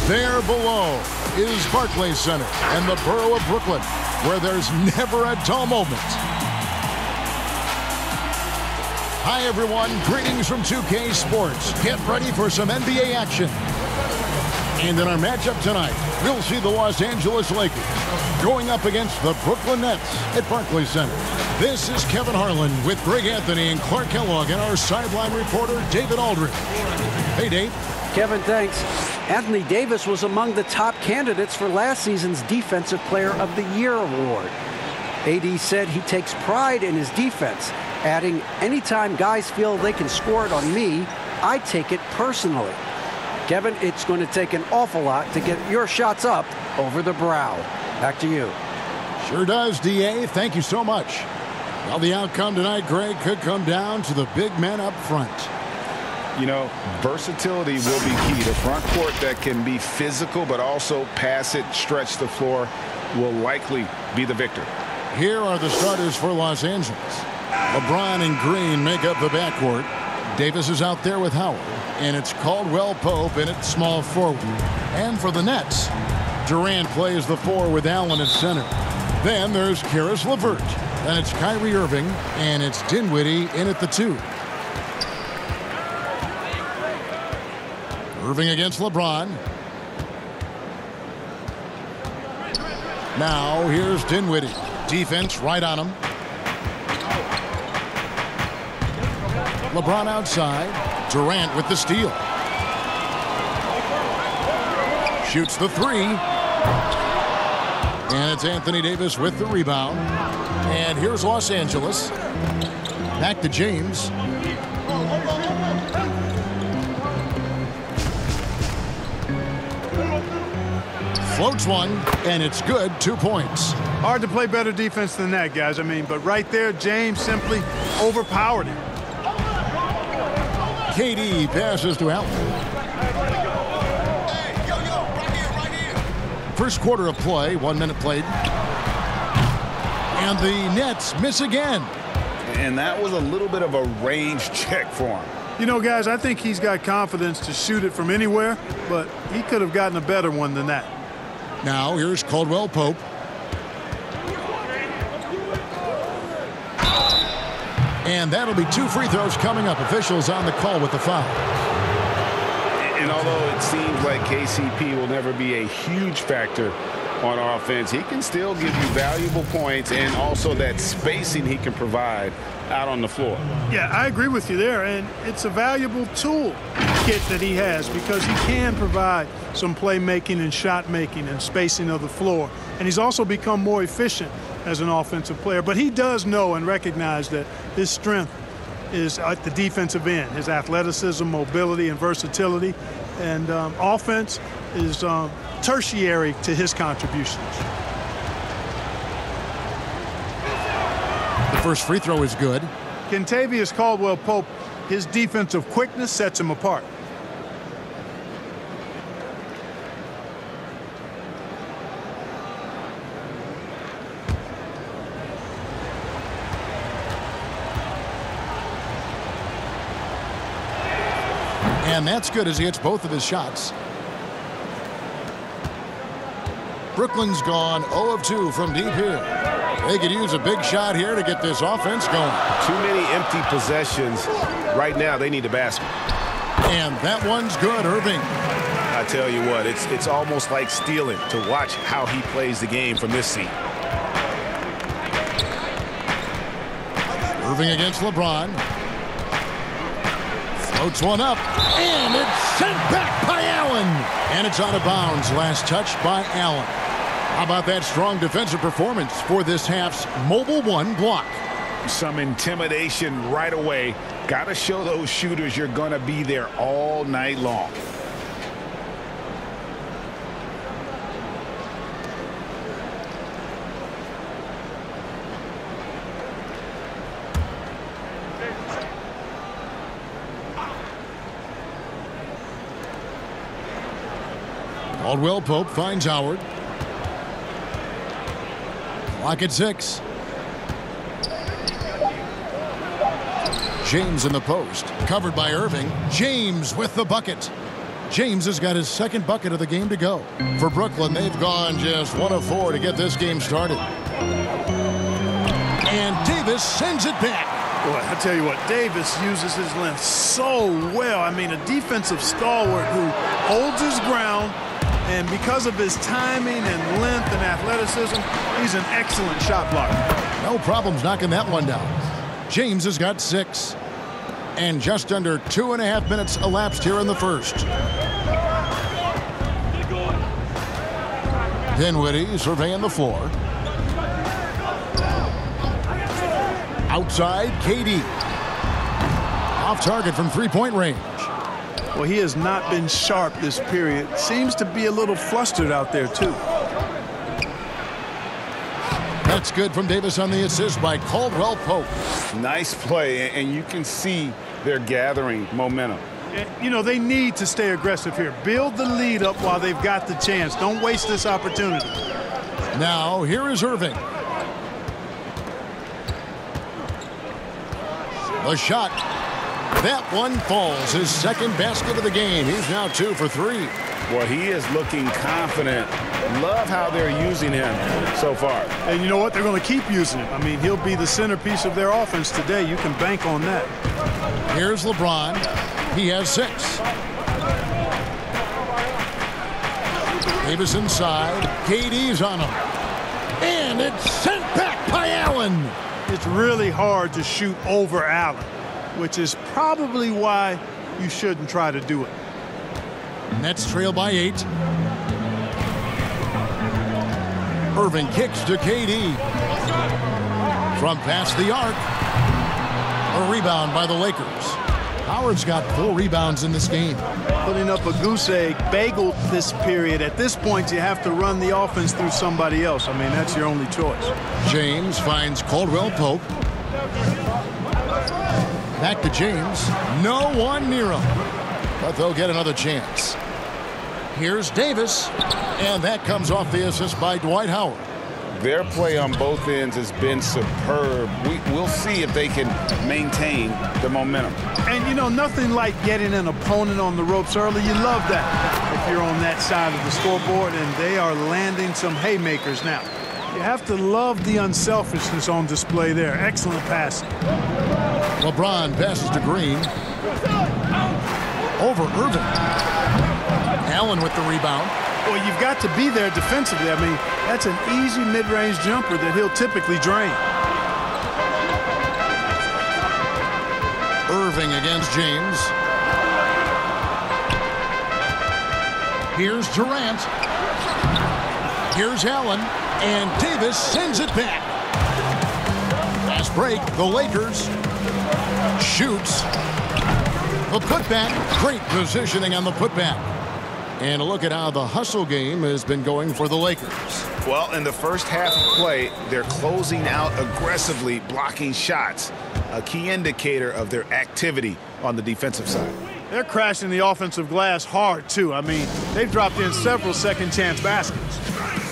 There below is Barclays Center and the borough of Brooklyn, where there's never a dull moment. Hi, everyone. Greetings from 2K Sports. Get ready for some NBA action. And in our matchup tonight, we'll see the Los Angeles Lakers going up against the Brooklyn Nets at Barclays Center. This is Kevin Harlan with Greg Anthony and Clark Kellogg and our sideline reporter, David Aldridge. Hey, Dave. Kevin, thanks. Anthony Davis was among the top candidates for last season's Defensive Player of the Year award. AD said he takes pride in his defense, adding, "Anytime guys feel they can score it on me, I take it personally." Kevin, it's going to take an awful lot to get your shots up over the brow. Back to you. Sure does, DA. Thank you so much. Well, the outcome tonight, Greg, could come down to the big men up front. You know, versatility will be key. The front court that can be physical but also pass it, stretch the floor will likely be the victor. Here are the starters for Los Angeles. LeBron and Green make up the backcourt. Davis is out there with Howard. And it's Caldwell Pope in at small forward. And for the Nets, Durant plays the 4 with Allen at center. Then there's Karis LeVert. Then it's Kyrie Irving. And it's Dinwiddie in at the 2. Irving against LeBron. Now here's Dinwiddie. Defense right on him. LeBron outside. Durant with the steal. Shoots the 3. And it's Anthony Davis with the rebound. And here's Los Angeles. Back to James. Floats one, and it's good. 2 points. Hard to play better defense than that, guys. I mean, but right there, James simply overpowered him. KD passes to Allen. First quarter of play, 1 minute played. And the Nets miss again. And that was a little bit of a range check for him. You know, guys, I think he's got confidence to shoot it from anywhere, but he could have gotten a better one than that. Now here's Caldwell Pope. And that'll be 2 free throws coming up. Officials on the call with the foul. And although it seems like KCP will never be a huge factor on offense, he can still give you valuable points and also that spacing he can provide out on the floor. Yeah, I agree with you there, and it's a valuable tool kit that he has because he can provide some playmaking and shot making and spacing of the floor, and he's also become more efficient as an offensive player. But he does know and recognize that his strength is at the defensive end, his athleticism, mobility, and versatility, and offense is tertiary to his contributions. The first free throw is good. Kentavious Caldwell-Pope, his defensive quickness sets him apart. And that's good as he hits both of his shots. Brooklyn's gone 0 of 2 from deep here. They could use a big shot here to get this offense going. Too many empty possessions. Right now, they need a basket. And that one's good, Irving. I tell you what, it's almost like stealing to watch how he plays the game from this seat. Irving against LeBron. Floats one up, and it's sent back by Allen. And it's out of bounds. Last touch by Allen. How about that strong defensive performance for this half's Mobile One block? Some intimidation right away. Got to show those shooters you're going to be there all night long. Caldwell Pope finds Howard. Clock at 6. James in the post. Covered by Irving. James with the bucket. James has got his second bucket of the game to go. For Brooklyn, they've gone just 1 of 4 to get this game started. And Davis sends it back. Boy, I tell you what, Davis uses his length so well. I mean, a defensive stalwart who holds his ground, and because of his timing and length and athleticism, he's an excellent shot blocker. No problems knocking that one down. James has got 6. And just under 2.5 minutes elapsed here in the first. Dinwiddie surveying the floor. Outside, KD. Off target from three-point range. Well, he has not been sharp this period. Seems to be a little flustered out there, too. That's good from Davis on the assist by Caldwell Pope. Nice play, and you can see they're gathering momentum. You know, they need to stay aggressive here. Build the lead up while they've got the chance. Don't waste this opportunity. Now, here is Irving. The shot. That one falls. His second basket of the game. He's now 2 for 3. Well, he is looking confident. Love how they're using him so far. And you know what? They're going to keep using him. I mean, he'll be the centerpiece of their offense today. You can bank on that. Here's LeBron. He has 6. Davis inside. KD's on him. And it's sent back by Allen. It's really hard to shoot over Allen, which is probably why you shouldn't try to do it. Nets trail by 8. Irving kicks to KD. From past the arc. A rebound by the Lakers. Howard's got 4 rebounds in this game. Putting up a goose egg, bagel this period. At this point, you have to run the offense through somebody else. I mean, that's your only choice. James finds Caldwell Pope. Back to James. No one near him. But they'll get another chance. Here's Davis. And that comes off the assist by Dwight Howard. Their play on both ends has been superb. We'll see if they can maintain the momentum. And, you know, nothing like getting an opponent on the ropes early. You love that if you're on that side of the scoreboard, and they are landing some haymakers now. You have to love the unselfishness on display there. Excellent passing. LeBron passes to Green. Over Irving. Allen with the rebound. Well, you've got to be there defensively. I mean, that's an easy mid-range jumper that he'll typically drain. Irving against James. Here's Durant. Here's Allen. And Davis sends it back. Last break, the Lakers. Shoots. The putback. Great positioning on the putback. And a look at how the hustle game has been going for the Lakers. Well, in the first half of play, they're closing out aggressively, blocking shots. A key indicator of their activity on the defensive side. They're crashing the offensive glass hard, too. I mean, they've dropped in several second-chance baskets.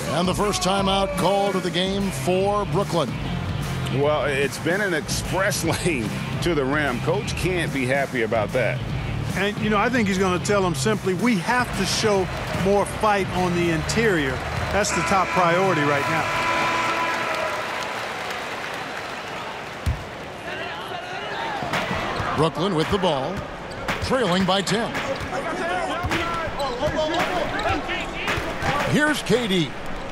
And the first timeout called of the game for Brooklyn. Well, it's been an express lane to the rim. Coach can't be happy about that. And, you know, I think he's going to tell them simply, we have to show more fight on the interior. That's the top priority right now. Brooklyn with the ball, trailing by 10. Here's KD.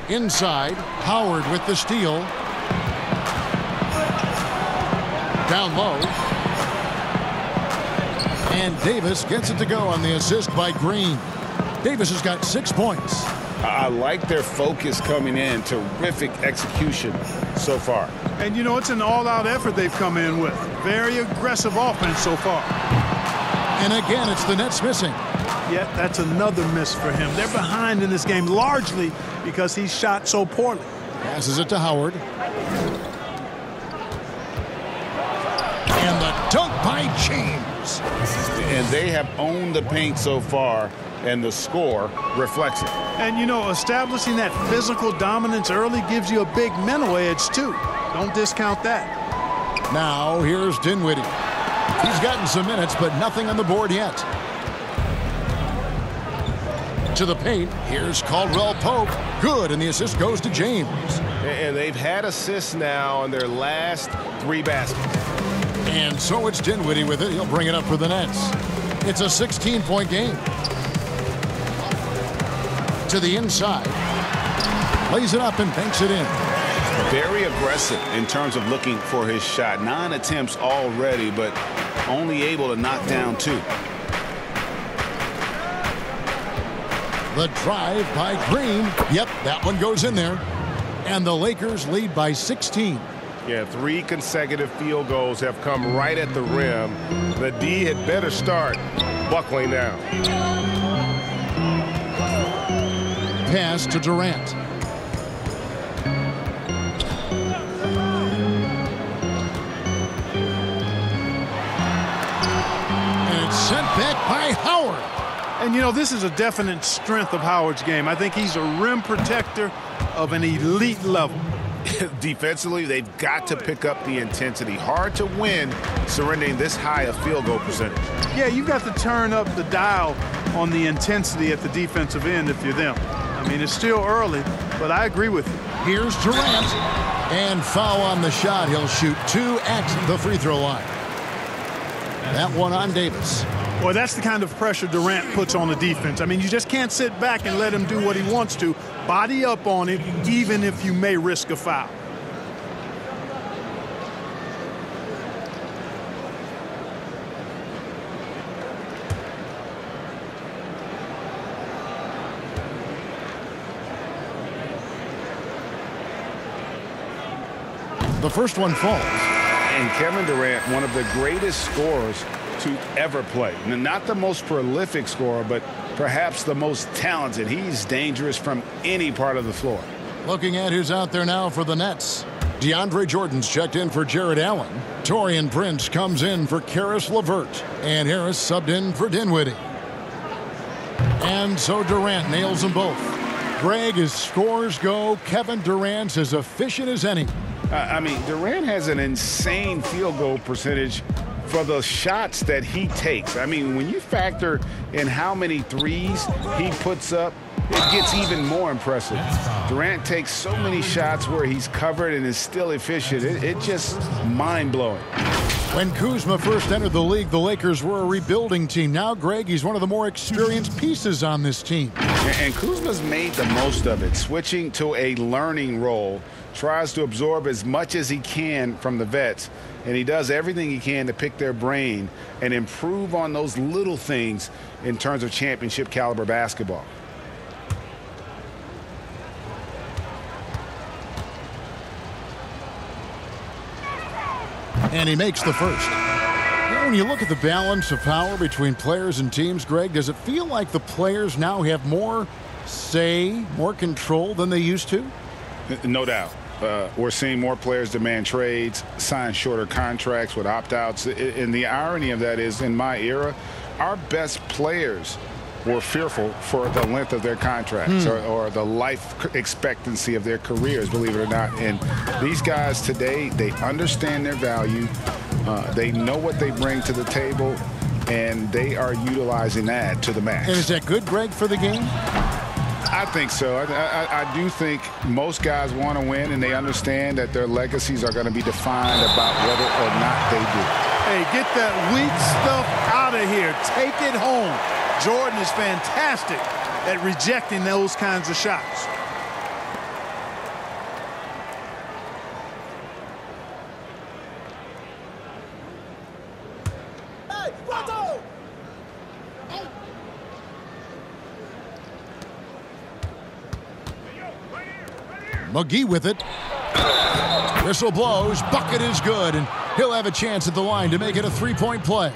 Inside, Howard with the steal. Down low. And Davis gets it to go on the assist by Green. Davis has got 6 points. I like their focus coming in. Terrific execution so far. And, you know, it's an all-out effort they've come in with. Very aggressive offense so far. And again, it's the Nets missing. Yet that's another miss for him. They're behind in this game largely because he shot so poorly. Passes it to Howard. And the dunk by James. And they have owned the paint so far, and the score reflects it. And, you know, establishing that physical dominance early gives you a big mental edge, too. Don't discount that. Now, here's Dinwiddie. He's gotten some minutes, but nothing on the board yet. To the paint, here's Caldwell Pope. Good, and the assist goes to James. And they've had assists now on their last 3 baskets. And so it's Dinwiddie with it. He'll bring it up for the Nets. It's a 16-point game. To the inside. Lays it up and banks it in. Very aggressive in terms of looking for his shot. 9 attempts already, but only able to knock down 2. The drive by Green. Yep, that one goes in there. And the Lakers lead by 16. Yeah, 3 consecutive field goals have come right at the rim. The D had better start buckling now. Pass to Durant. And it's sent back by Howard. And, you know, this is a definite strength of Howard's game. I think he's a rim protector of an elite level. Defensively, they've got to pick up the intensity. Hard to win surrendering this high a field goal percentage. Yeah, you've got to turn up the dial on the intensity at the defensive end if you're them. I mean, it's still early, but I agree with you. Here's Durant. And foul on the shot. He'll shoot 2 at the free throw line. That one on Davis. Boy, that's the kind of pressure Durant puts on the defense. I mean, you just can't sit back and let him do what he wants to. Body up on it, even if you may risk a foul. The first one falls. And Kevin Durant, one of the greatest scorers to ever play. Not the most prolific scorer, but perhaps the most talented. He's dangerous from any part of the floor. Looking at who's out there now for the Nets. DeAndre Jordan's checked in for Jared Allen. Taurean Prince comes in for Karis LeVert. And Harris subbed in for Dinwiddie. And so Durant nails them both. Greg, as scores go, Kevin Durant's as efficient as any. I mean, Durant has an insane field goal percentage for the shots that he takes. I mean, when you factor in how many threes he puts up, it gets even more impressive. Durant takes so many shots where he's covered and is still efficient. It's just mind-blowing. When Kuzma first entered the league, the Lakers were a rebuilding team. Now, Greg, he's one of the more experienced pieces on this team. And Kuzma's made the most of it, switching to a learning role, tries to absorb as much as he can from the vets, and he does everything he can to pick their brain and improve on those little things in terms of championship caliber basketball. And he makes the first. When you look at the balance of power between players and teams, Greg, does it feel like the players now have more say, more control than they used to? No doubt. We're seeing more players demand trades, sign shorter contracts with opt-outs. And the irony of that is, in my era, our best players were fearful for the length of their contracts or the life expectancy of their careers, believe it or not. And these guys today, they understand their value. They know what they bring to the table, and they are utilizing that to the max. And is that good, Greg, for the game? I think so. I do think most guys want to win, and they understand that their legacies are going to be defined about whether or not they do. Hey, get that weak stuff out of here. Take it home. Jordan is fantastic at rejecting those kinds of shots. McGee with it. Whistle blows. Bucket is good, and he'll have a chance at the line to make it a three-point play.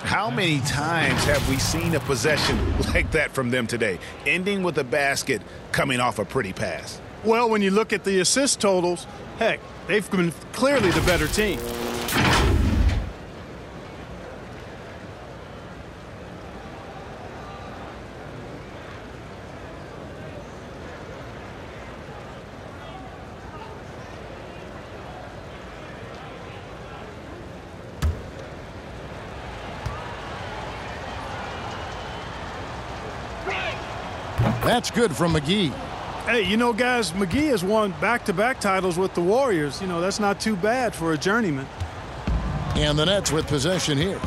How many times have we seen a possession like that from them today, ending with a basket coming off a pretty pass? Well, when you look at the assist totals, heck, they've been clearly the better team. That's good from McGee. Hey, you know, guys, McGee has won back-to-back titles with the Warriors. You know, that's not too bad for a journeyman. And the Nets with possession here.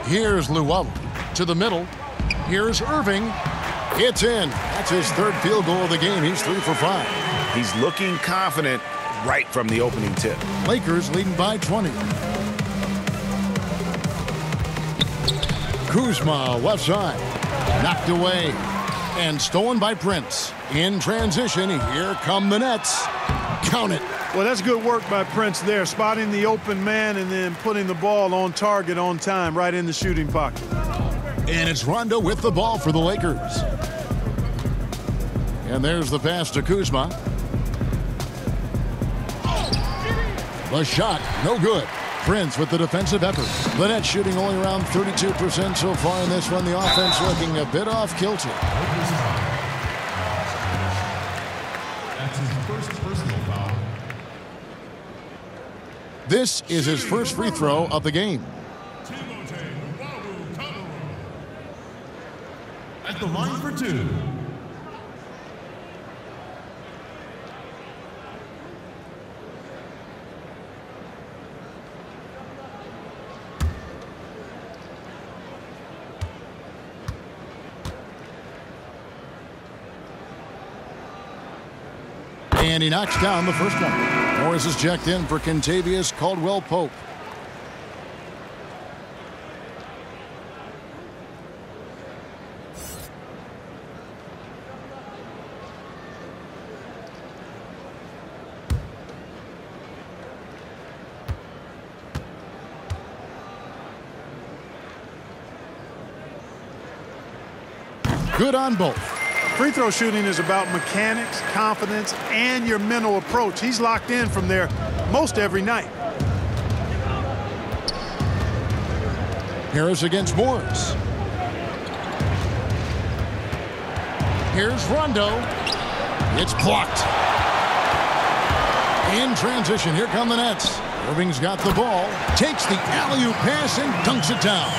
Here's Luwawu to the middle. Here's Irving. It's in. That's his third field goal of the game. He's 3 for 5. He's looking confident right from the opening tip. Lakers leading by 20. Kuzma, left side. Knocked away. And stolen by Prince. In transition, here come the Nets. Count it. Well, that's good work by Prince there, spotting the open man and then putting the ball on target on time, right in the shooting pocket. And it's Rondo with the ball for the Lakers. And there's the pass to Kuzma. The shot, no good. Prince with the defensive effort. The Nets shooting only around 32% so far in this one. The offense looking a bit off kilter. That's his first personal foul. This is his first free throw of the game. At the line for 2. And he knocks down the first one. Morris is checked in for Kentavious Caldwell-Pope. Good on both. Free throw shooting is about mechanics, confidence, and your mental approach. He's locked in from there most every night. Harris against Morris. Here's Rondo. It's blocked. In transition, here come the Nets. Irving's got the ball, takes the alley-oop pass and dunks it down.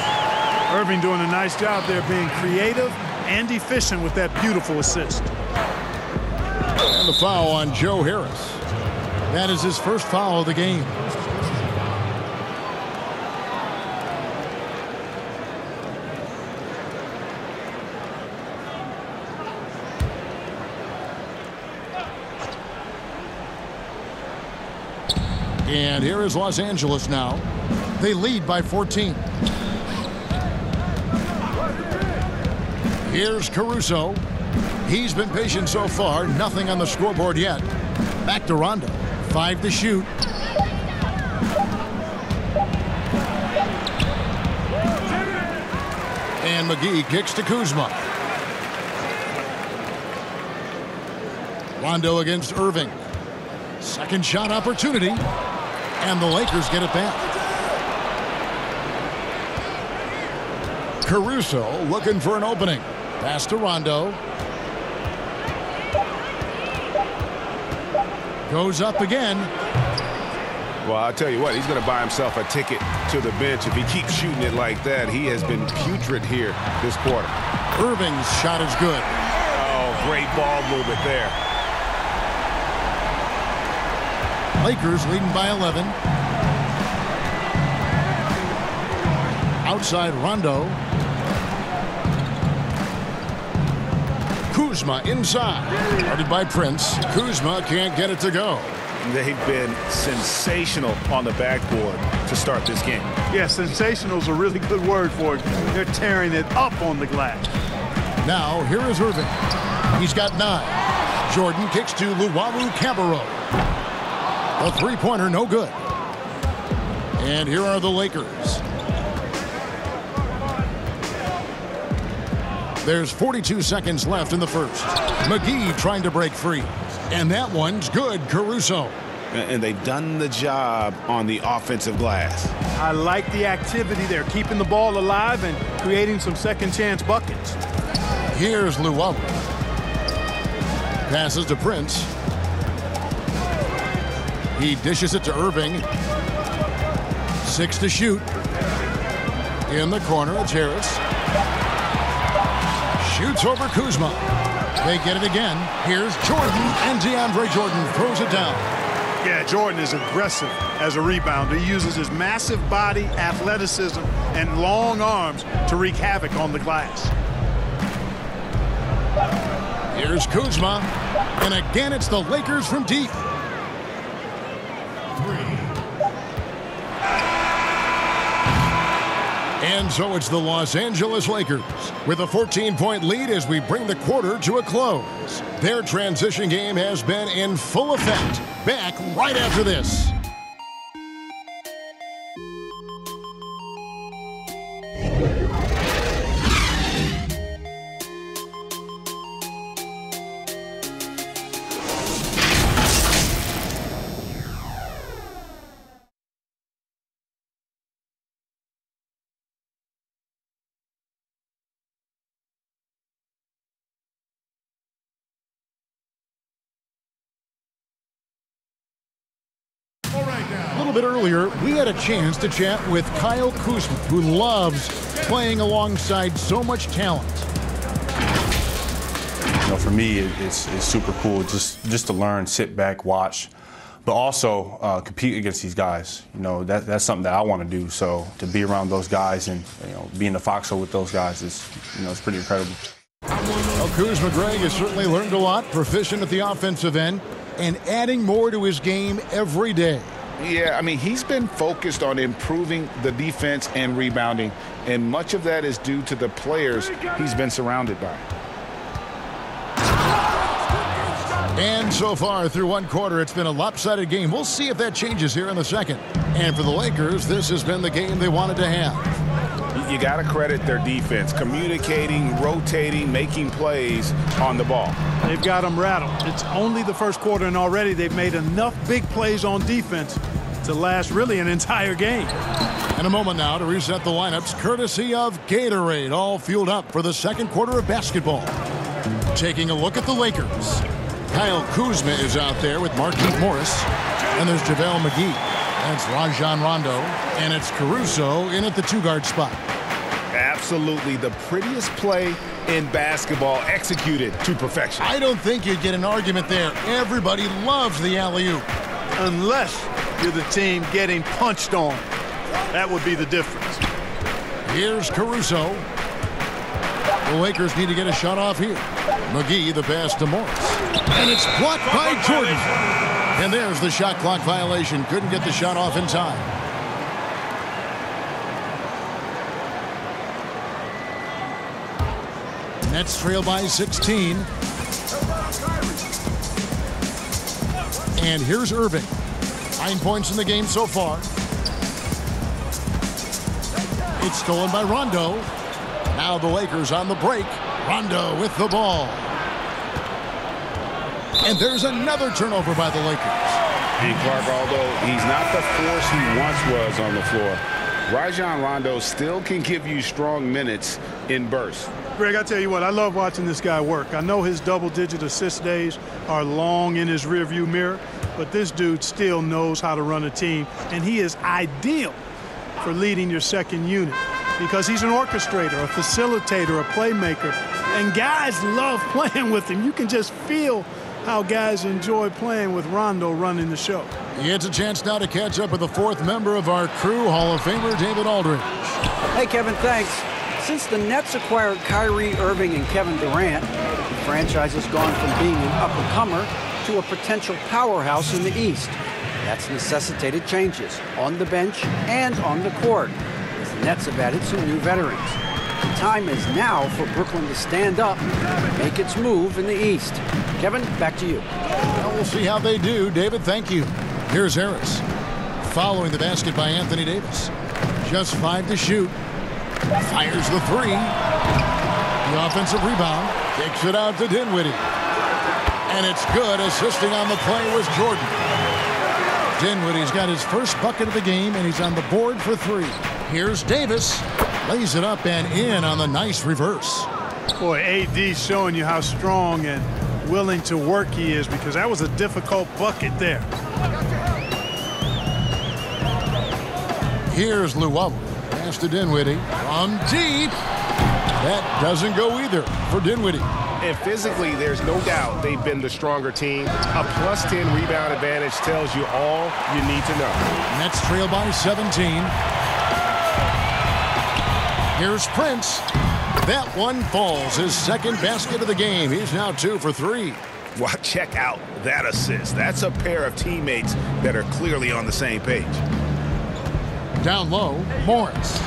Irving doing a nice job there, being creative and efficient with that beautiful assist. And the foul on Joe Harris. That is his first foul of the game. And here is Los Angeles now. They lead by 14. Here's Caruso. He's been patient so far. Nothing on the scoreboard yet. Back to Rondo. 5 to shoot. And McGee kicks to Kuzma. Rondo against Irving. Second shot opportunity. And the Lakers get it back. Caruso looking for an opening. Pass to Rondo. Goes up again. Well, I'll tell you what, he's going to buy himself a ticket to the bench if he keeps shooting it like that. He has been putrid here this quarter. Irving's shot is good. Oh, great ball movement there. Lakers leading by 11. Outside Rondo. Kuzma inside. Guarded by Prince. Kuzma can't get it to go. They've been sensational on the backboard to start this game. Yeah, sensational is a really good word for it. They're tearing it up on the glass. Now, here is Irving. He's got 9. Jordan kicks to Luwawu-Cabarrot. A three-pointer, no good. And here are the Lakers. There's 42 seconds left in the first. McGee trying to break free. And that one's good, Caruso. And they've done the job on the offensive glass. I like the activity there, keeping the ball alive and creating some second-chance buckets. Here's Luwawu. Passes to Prince. He dishes it to Irving. 6 to shoot. In the corner, it's Harris. It's over Kuzma. They get it again. Here's Jordan, and DeAndre Jordan throws it down. Yeah, Jordan is aggressive as a rebounder. He uses his massive body, athleticism, and long arms to wreak havoc on the glass. Here's Kuzma, and again it's the Lakers from deep. And so it's the Los Angeles Lakers with a 14-point lead as we bring the quarter to a close. Their transition game has been in full effect. Back right after this. A little bit earlier, we had a chance to chat with Kyle Kuzma, who loves playing alongside so much talent. You know, for me, it's super cool just to learn, sit back, watch, but also compete against these guys. You know, that's something that I want to do. So to be around those guys and be in the foxhole with those guys is, it's pretty incredible. Well, Kuzma Greg has certainly learned a lot, proficient at the offensive end, and adding more to his game every day. Yeah, I mean, he's been focused on improving the defense and rebounding, and much of that is due to the players he's been surrounded by. And so far through one quarter, it's been a lopsided game. We'll see if that changes here in the second. And for the Lakers, this has been the game they wanted to have. You got to credit their defense, communicating, rotating, making plays on the ball. They've got them rattled. It's only the first quarter, and already they've made enough big plays on defense to last really an entire game. In a moment now to reset the lineups, courtesy of Gatorade, all fueled up for the second quarter of basketball. Taking a look at the Lakers. Kyle Kuzma is out there with Markieff Morris, and there's JaVale McGee. That's Rajon Rondo, and it's Caruso in at the two-guard spot. Absolutely the prettiest play in basketball, executed to perfection. I don't think you'd get an argument there. Everybody loves the alley-oop. Unless you're the team getting punched on. That would be the difference. Here's Caruso. The Lakers need to get a shot off here. McGee, the pass to Morris. And it's blocked by Jordan. And there's the shot clock violation. Couldn't get the shot off in time. Nets trail by 16. And here's Irving. 9 points in the game so far. It's stolen by Rondo. Now the Lakers on the break. Rondo with the ball. And there's another turnover by the Lakers. And Clark, although he's not the force he once was on the floor, Rajon Rondo still can give you strong minutes in bursts. Greg, I tell you what, I love watching this guy work. I know his double-digit assist days are long in his rearview mirror, but this dude still knows how to run a team, and he is ideal for leading your second unit because he's an orchestrator, a facilitator, a playmaker, and guys love playing with him. You can just feel how guys enjoy playing with Rondo running the show. He gets a chance now to catch up with the fourth member of our crew, Hall of Famer David Aldridge. Hey, Kevin, thanks. Since the Nets acquired Kyrie Irving and Kevin Durant, the franchise has gone from being an up-and-comer to a potential powerhouse in the East. That's necessitated changes on the bench and on the court, as the Nets have added some new veterans. The time is now for Brooklyn to stand up and make its move in the East. Kevin, back to you. Well, we'll see how they do. David, thank you. Here's Harris. Following the basket by Anthony Davis. Just 5 to shoot. Fires the three. The offensive rebound. Kicks it out to Dinwiddie. And it's good. Assisting on the play was Jordan. Dinwiddie's got his first bucket of the game, and he's on the board for 3. Here's Davis. Lays it up and in on the nice reverse. Boy, AD's showing you how strong and willing to work he is, because that was a difficult bucket there. Here's Luwawu. Pass to Dinwiddie from deep. That doesn't go either for Dinwiddie. And physically, there's no doubt they've been the stronger team. A +10 rebound advantage tells you all you need to know. Nets trail by 17. Here's Prince. That one falls. His second basket of the game. He's now 2 for 3. Well, check out that assist. That's a pair of teammates that are clearly on the same page. Down low, Morris.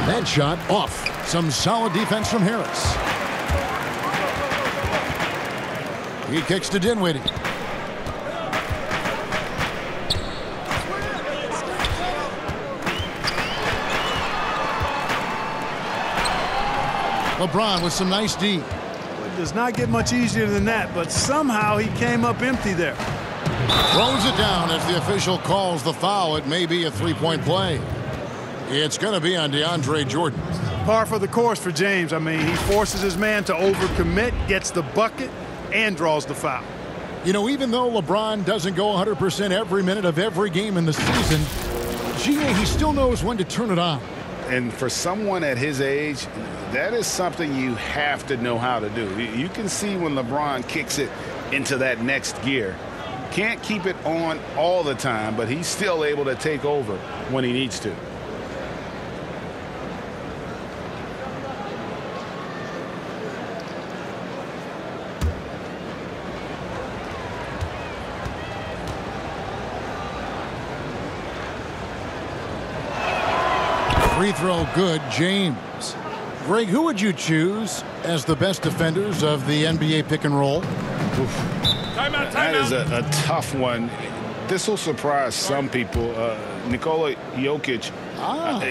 That shot off. Some solid defense from Harris. He kicks to Dinwiddie. LeBron with some nice D. It does not get much easier than that, but somehow he came up empty there. Throws it down as the official calls the foul. It may be a three-point play. It's going to be on DeAndre Jordan. Par for the course for James. I mean, he forces his man to overcommit, gets the bucket, and draws the foul. You know, even though LeBron doesn't go 100% every minute of every game in the season, he still knows when to turn it on. And for someone at his age, that is something you have to know how to do. You can see when LeBron kicks it into that next gear. Can't keep it on all the time, but he's still able to take over when he needs to. Free throw good, James. Greg, who would you choose as the best defenders of the NBA pick and roll? Timeout. That is a tough one. This will surprise some people. Nikola Jokic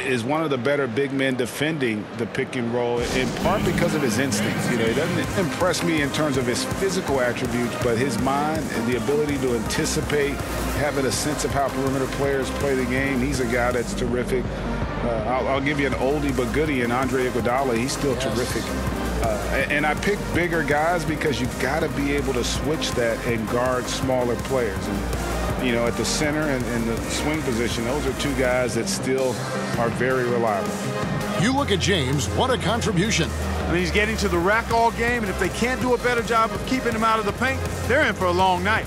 is one of the better big men defending the pick and roll, in part because of his instincts. You know, he doesn't impress me in terms of his physical attributes, but his mind and the ability to anticipate, having a sense of how perimeter players play the game. He's a guy that's terrific. I'll give you an oldie but goodie in Andre Iguodala. He's still terrific. And I pick bigger guys because you've got to be able to switch that and guard smaller players. And, you know, at the center and the swing position, those are two guys that still are very reliable. You look at James, what a contribution. I mean, he's getting to the rack all game, and if they can't do a better job of keeping him out of the paint, they're in for a long night.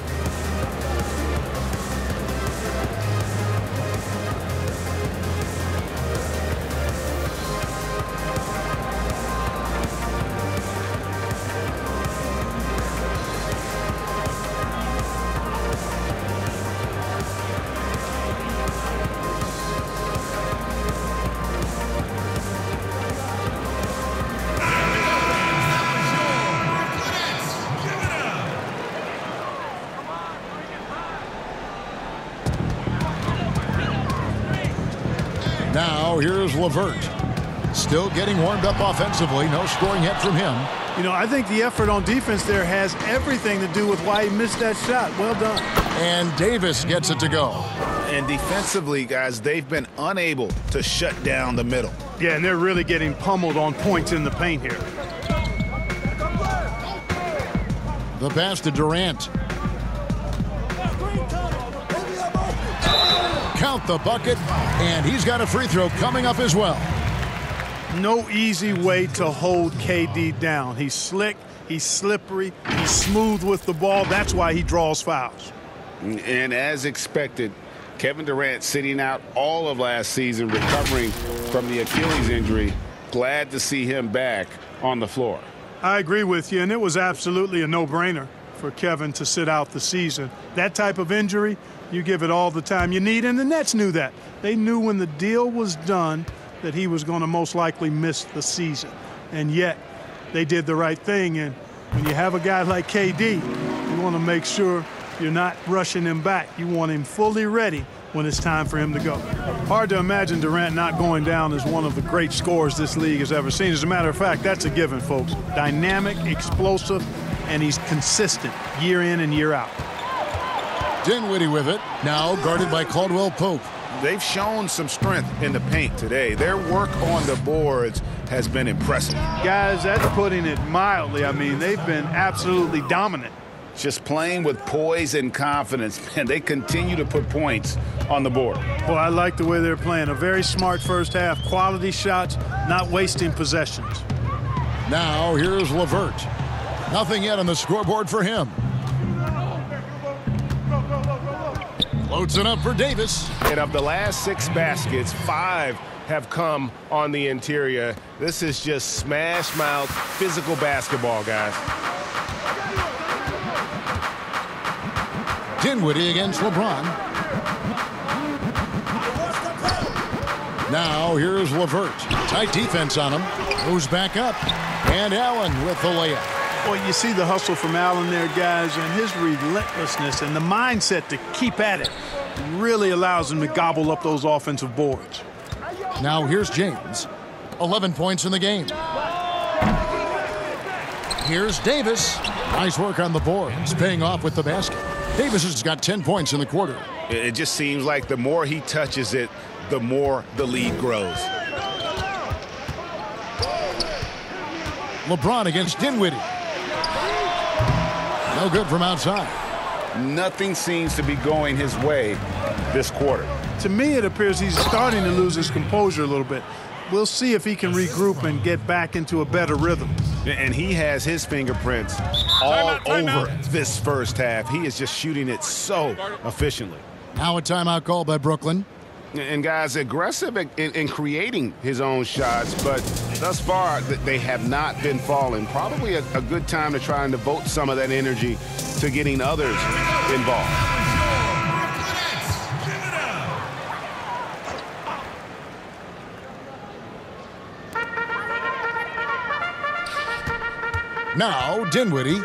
Now here's LeVert. Still getting warmed up offensively. No scoring yet from him. You know, I think the effort on defense there has everything to do with why he missed that shot. Well done. And Davis gets it to go. And defensively, guys, they've been unable to shut down the middle. Yeah, and they're really getting pummeled on points in the paint here. The pass to Durant. Count the bucket, and he's got a free throw coming up as well. No easy way to hold KD down. He's slick, he's slippery, he's smooth with the ball. That's why he draws fouls. And as expected, Kevin Durant sitting out all of last season, recovering from the Achilles injury. Glad to see him back on the floor. I agree with you, and it was absolutely a no-brainer for Kevin to sit out the season. That type of injury, you give it all the time you need, and the Nets knew that. They knew when the deal was done that he was going to most likely miss the season. And yet, they did the right thing, and when you have a guy like KD, you want to make sure you're not rushing him back. You want him fully ready when it's time for him to go. Hard to imagine Durant not going down as one of the great scorers this league has ever seen. As a matter of fact, that's a given, folks. Dynamic, explosive, and he's consistent year in and year out. Dinwiddie with it, now guarded by Caldwell Pope. They've shown some strength in the paint today. Their work on the boards has been impressive. Guys, that's putting it mildly. I mean, they've been absolutely dominant. Just playing with poise and confidence, and they continue to put points on the board. Well, I like the way they're playing. A very smart first half, quality shots, not wasting possessions. Now here's LeVert. Nothing yet on the scoreboard for him. Loads it up for Davis. And of the last 6 baskets, 5 have come on the interior. This is just smash mouth physical basketball, guys. Dinwiddie against LeBron. Now here's LeVert. Tight defense on him. Moves back up. And Allen with the layup. Well, you see the hustle from Allen there, guys, and his relentlessness and the mindset to keep at it really allows him to gobble up those offensive boards. Now here's James. 11 points in the game. Here's Davis. Nice work on the board. He's paying off with the basket. Davis has got 10 points in the quarter. It just seems like the more he touches it, the more the lead grows. LeBron against Dinwiddie. No good from outside. Nothing seems to be going his way this quarter. To me, it appears he's starting to lose his composure a little bit. We'll see if he can regroup and get back into a better rhythm. And he has his fingerprints all over this first half. He is just shooting it so efficiently. Now a timeout call by Brooklyn. And guys, aggressive in creating his own shots, but thus far they have not been falling. Probably a good time to try and devote some of that energy to getting others involved. Now Dinwiddie.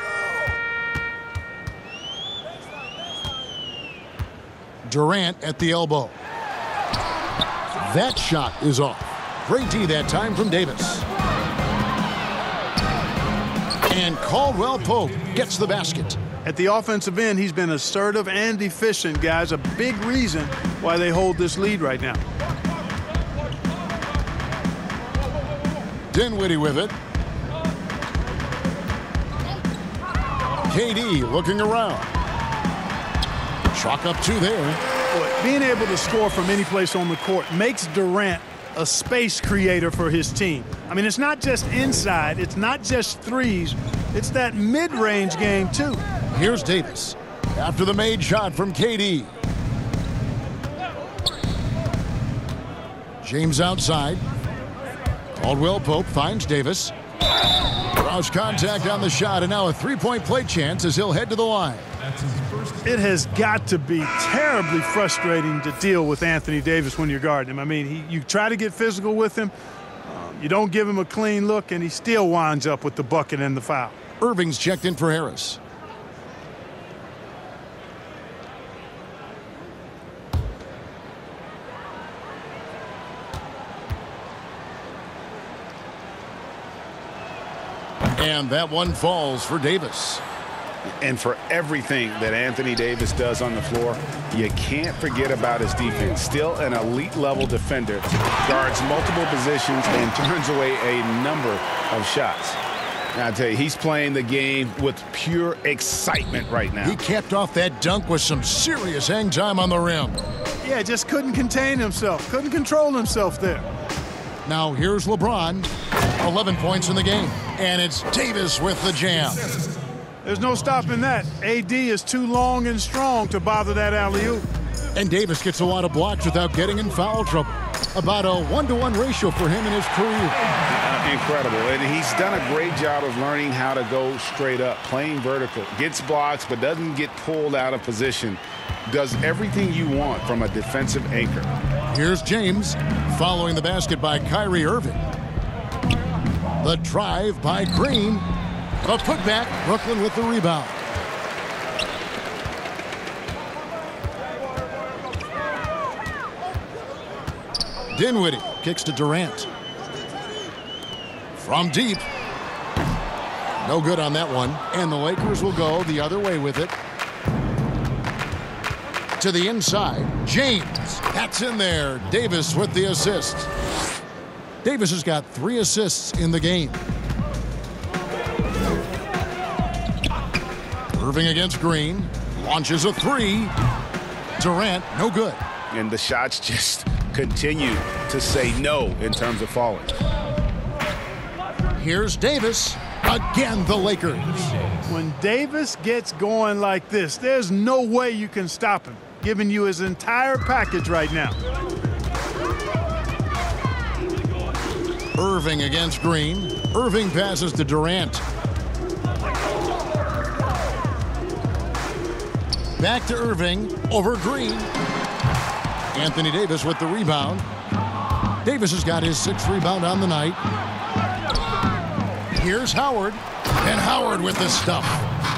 Durant at the elbow. That shot is off. Great D that time from Davis. And Caldwell Pope gets the basket. At the offensive end, he's been assertive and efficient, guys. A big reason why they hold this lead right now. Dinwiddie with it. KD looking around. Chalk up 2 there. Being able to score from any place on the court makes Durant a space creator for his team. I mean, it's not just inside. It's not just threes. It's that mid-range game, too. Here's Davis after the made shot from KD. James outside. Caldwell Pope finds Davis. Draws contact on the shot, and now a three-point play chance as he'll head to the line. It has got to be terribly frustrating to deal with Anthony Davis when you're guarding him. I mean, you try to get physical with him. You don't give him a clean look, and he still winds up with the bucket and the foul. Irving's checked in for Harris. And that one falls for Davis. And for everything that Anthony Davis does on the floor, you can't forget about his defense. Still an elite level defender, guards multiple positions and turns away a number of shots. Now, I tell you, he's playing the game with pure excitement right now. He capped off that dunk with some serious hang time on the rim. Yeah, just couldn't contain himself, couldn't control himself there. Now here's LeBron, 11 points in the game, and it's Davis with the jam. There's no stopping that. AD is too long and strong to bother that alley-oop. And Davis gets a lot of blocks without getting in foul trouble. About a 1-to-1 ratio for him in his career. Incredible. And he's done a great job of learning how to go straight up, playing vertical. Gets blocks, but doesn't get pulled out of position. Does everything you want from a defensive anchor. Here's James following the basket by Kyrie Irving. The drive by Green. The putback, Brooklyn with the rebound. Dinwiddie kicks to Durant. From deep. No good on that one. And the Lakers will go the other way with it. To the inside, James. That's in there. Davis with the assist. Davis has got 3 assists in the game. Irving against Green. Launches a 3. Durant, no good. And the shots just continue to say no in terms of falling. Here's Davis. Again, the Lakers. When Davis gets going like this, there's no way you can stop him, giving you his entire package right now. Irving against Green. Irving passes to Durant. Back to Irving, over Green. Anthony Davis with the rebound. Davis has got his 6th rebound on the night. Here's Howard, and Howard with the stuff.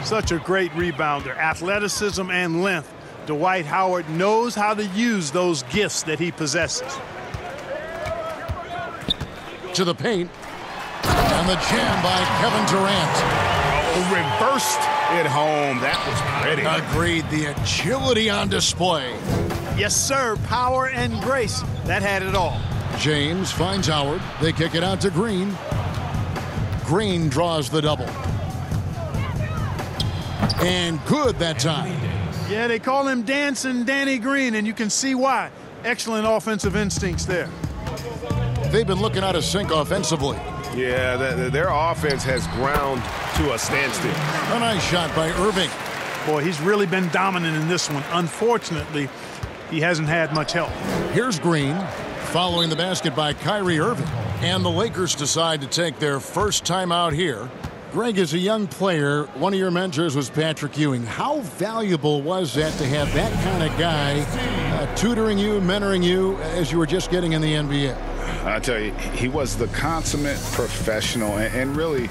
Such a great rebounder, athleticism and length. Dwight Howard knows how to use those gifts that he possesses. To the paint, and the jam by Kevin Durant. Oh, reversed it home. That was pretty. Agreed, the agility on display. Yes, sir, power and grace. That had it all. James finds Howard. They kick it out to Green. Green draws the double. And good that time. Yeah, they call him Dancing Danny Green, and you can see why. Excellent offensive instincts there. They've been looking out of sync offensively. Yeah, their offense has ground to a standstill. A nice shot by Irving. Boy, he's really been dominant in this one. Unfortunately, he hasn't had much help. Here's Green, following the basket by Kyrie Irving. And the Lakers decide to take their first time out here. Greg, as a young player, one of your mentors was Patrick Ewing. How valuable was that to have that kind of guy tutoring you, mentoring you as you were just getting in the NBA? I tell you, he was the consummate professional and really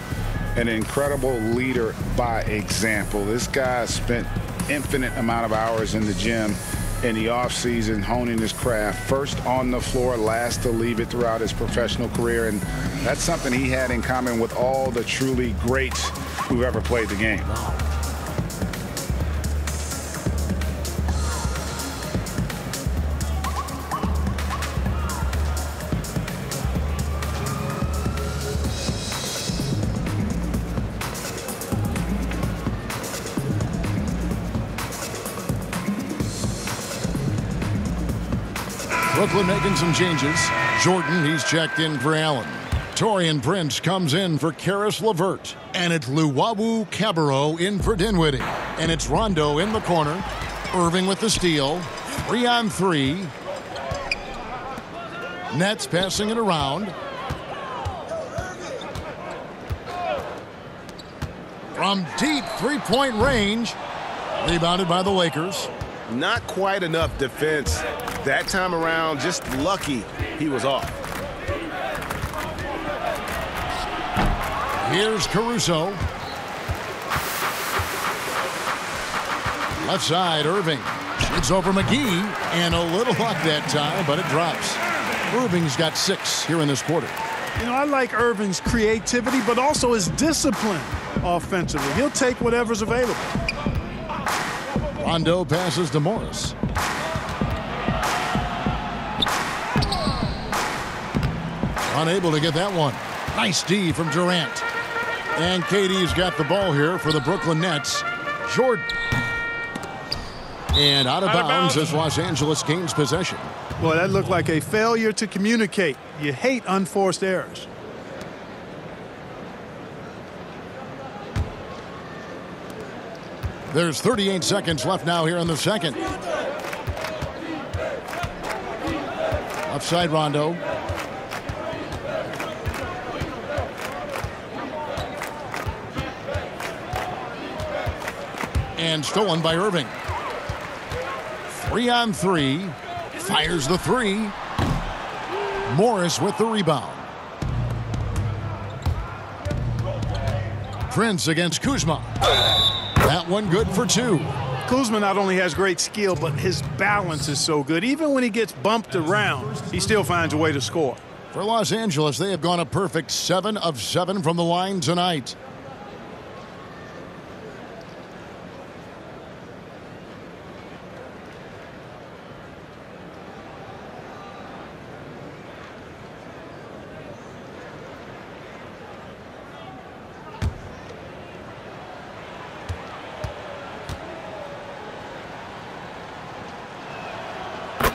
an incredible leader by example. This guy spent infinite amount of hours in the gym in the offseason honing his craft, first on the floor, last to leave it throughout his professional career, and that's something he had in common with all the truly greats who've ever played the game. Brooklyn making some changes. Jordan, he's checked in for Allen. Torian Prince comes in for Karis LeVert. And it's Luwawu Cabarro in for Dinwiddie. And it's Rondo in the corner. Irving with the steal. 3-on-3. Nets passing it around. From deep three-point range. Rebounded by the Lakers. Not quite enough defense. That time around, just lucky he was off. Here's Caruso. Left side, Irving. Shoots over McGee. And a little luck that time, but it drops. Irving's got 6 here in this quarter. You know, I like Irving's creativity, but also his discipline offensively. He'll take whatever's available. Rondo passes to Morris. Unable to get that one. Nice D from Durant. And KD's got the ball here for the Brooklyn Nets. Jordan. And out of bounds as Los Angeles gains possession. Boy, that looked like a failure to communicate. You hate unforced errors. There's 38 seconds left now here in the second. Left side, Rondo. And stolen by Irving. 3-on-3. Fires the 3. Morris with the rebound. Prince against Kuzma. That one good for 2. Kuzma not only has great skill, but his balance is so good. Even when he gets bumped around, he still finds a way to score. For Los Angeles, they have gone a perfect 7 of 7 from the line tonight.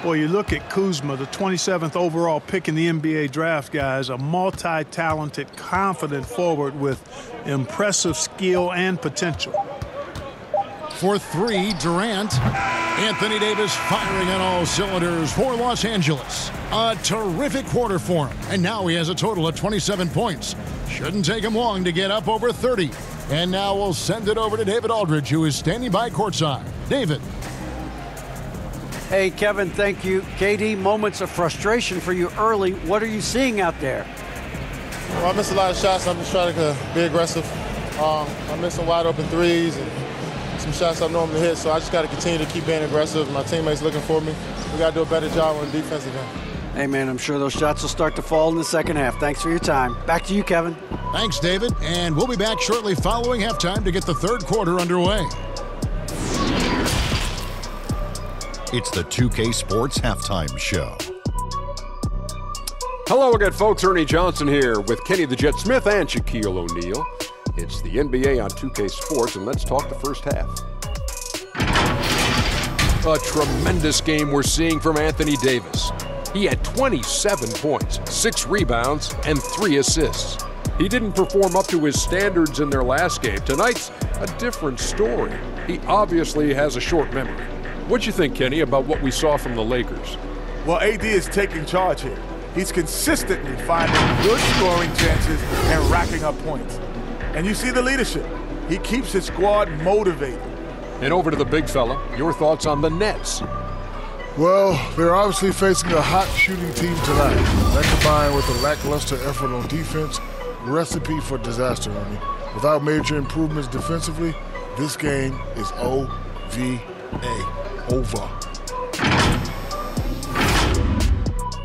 Boy, you look at Kuzma, the 27th overall pick in the NBA draft, guys, a multi-talented, confident forward with impressive skill and potential. For three, Durant. Anthony Davis firing on all cylinders for Los Angeles. A terrific quarter for him. And now he has a total of 27 points. Shouldn't take him long to get up over 30. And now we'll send it over to David Aldridge, who is standing by courtside. David. Hey, Kevin, thank you. KD, moments of frustration for you early. What are you seeing out there? Well, I missed a lot of shots. I'm just trying to be aggressive. I missed some wide open threes and some shots I normally hit, so I just got to continue to keep being aggressive. My teammates looking for me. We got to do a better job on the defensive end. Hey, man, I'm sure those shots will start to fall in the second half. Thanks for your time. Back to you, Kevin. Thanks, David. And we'll be back shortly following halftime to get the third quarter underway. It's the 2K Sports Halftime Show. Hello again, folks. Ernie Johnson here with Kenny the Jet Smith and Shaquille O'Neal. It's the NBA on 2K Sports, and let's talk the first half. A tremendous game we're seeing from Anthony Davis. He had 27 points, 6 rebounds, and 3 assists. He didn't perform up to his standards in their last game. Tonight's a different story. He obviously has a short memory. What'd you think, Kenny, about what we saw from the Lakers? Well, AD is taking charge here. He's consistently finding good scoring chances and racking up points. And you see the leadership. He keeps his squad motivated. And over to the big fella, your thoughts on the Nets? Well, they're obviously facing a hot shooting team tonight. That combined with a lackluster effort on defense, recipe for disaster, Ernie. Without major improvements defensively, this game is OVA. Over.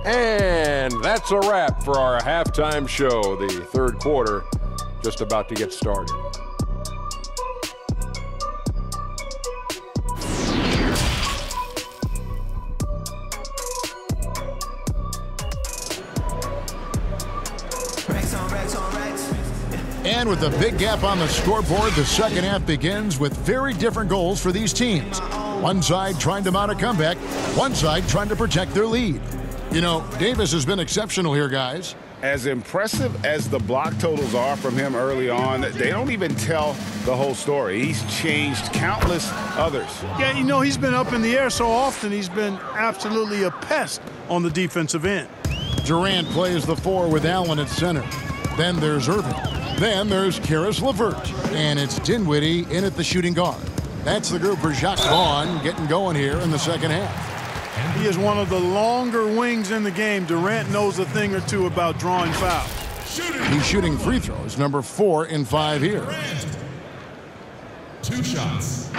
And that's a wrap for our halftime show. The third quarter just about to get started. And with a big gap on the scoreboard, the second half begins with very different goals for these teams. One side trying to mount a comeback, one side trying to protect their lead. You know, Davis has been exceptional here, guys. As impressive as the block totals are from him early on, they don't even tell the whole story. He's changed countless others. Yeah, you know, he's been up in the air so often, he's been absolutely a pest on the defensive end. Durant plays the 4 with Allen at center. Then there's Irving. Then there's Karis LeVert. And it's Dinwiddie in at the shooting guard. That's the group for Jacques Vaughn getting going here in the second half. He is one of the longer wings in the game. Durant knows a thing or two about drawing fouls. He's shooting free throws, number 4 in 5 here. Durant. 2 shots.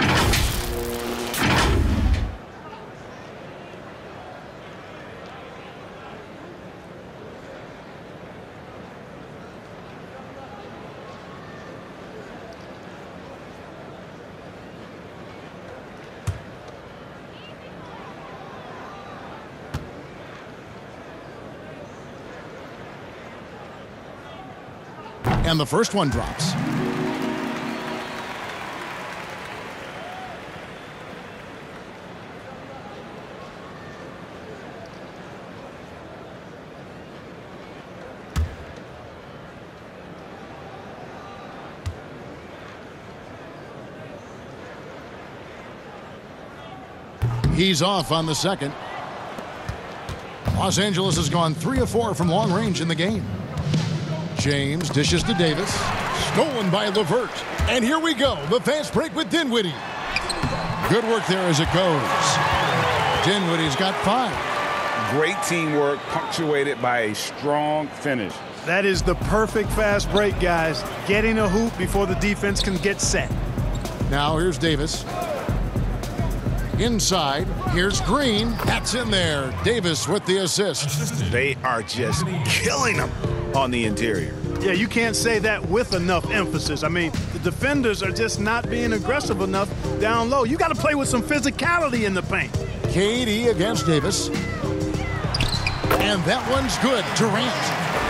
And the first one drops. He's off on the second. Los Angeles has gone 3 of 4 from long range in the game. James dishes to Davis. Stolen by LeVert. And here we go. The fast break with Dinwiddie. Good work there as it goes. Dinwiddie's got 5. Great teamwork punctuated by a strong finish. That is the perfect fast break, guys. Getting a hoop before the defense can get set. Now here's Davis. Inside, here's Green. That's in there. Davis with the assist. They are just killing them on the interior. Yeah, you can't say that with enough emphasis. I mean, the defenders are just not being aggressive enough down low. You got to play with some physicality in the paint. KD against Davis. And that one's good. Durant.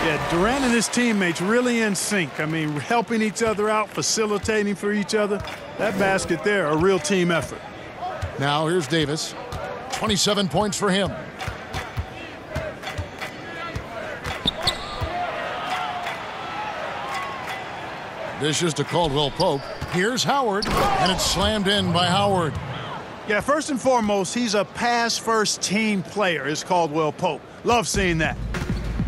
Yeah, Durant and his teammates really in sync. I mean, helping each other out, facilitating for each other. That basket there, a real team effort. Now here's Davis. 27 points for him. Dishes to Caldwell Pope. Here's Howard, and it's slammed in by Howard. Yeah, first and foremost, he's a pass-first team player, is Caldwell Pope. Love seeing that.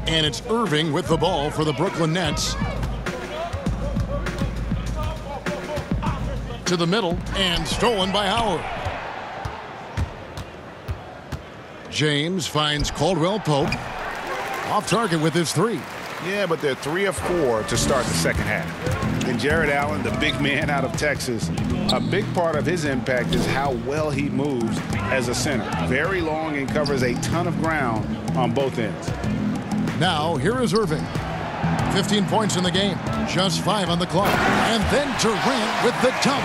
And it's Irving with the ball for the Brooklyn Nets. To the middle, and stolen by Howard. James finds Caldwell Pope. Off target with his three. Yeah, but they're 3 of 4 to start the second half. And Jared Allen, the big man out of Texas, a big part of his impact is how well he moves as a center. Very long and covers a ton of ground on both ends. Now, here is Irving. 15 points in the game, just 5 on the clock. And then Durant with the dunk.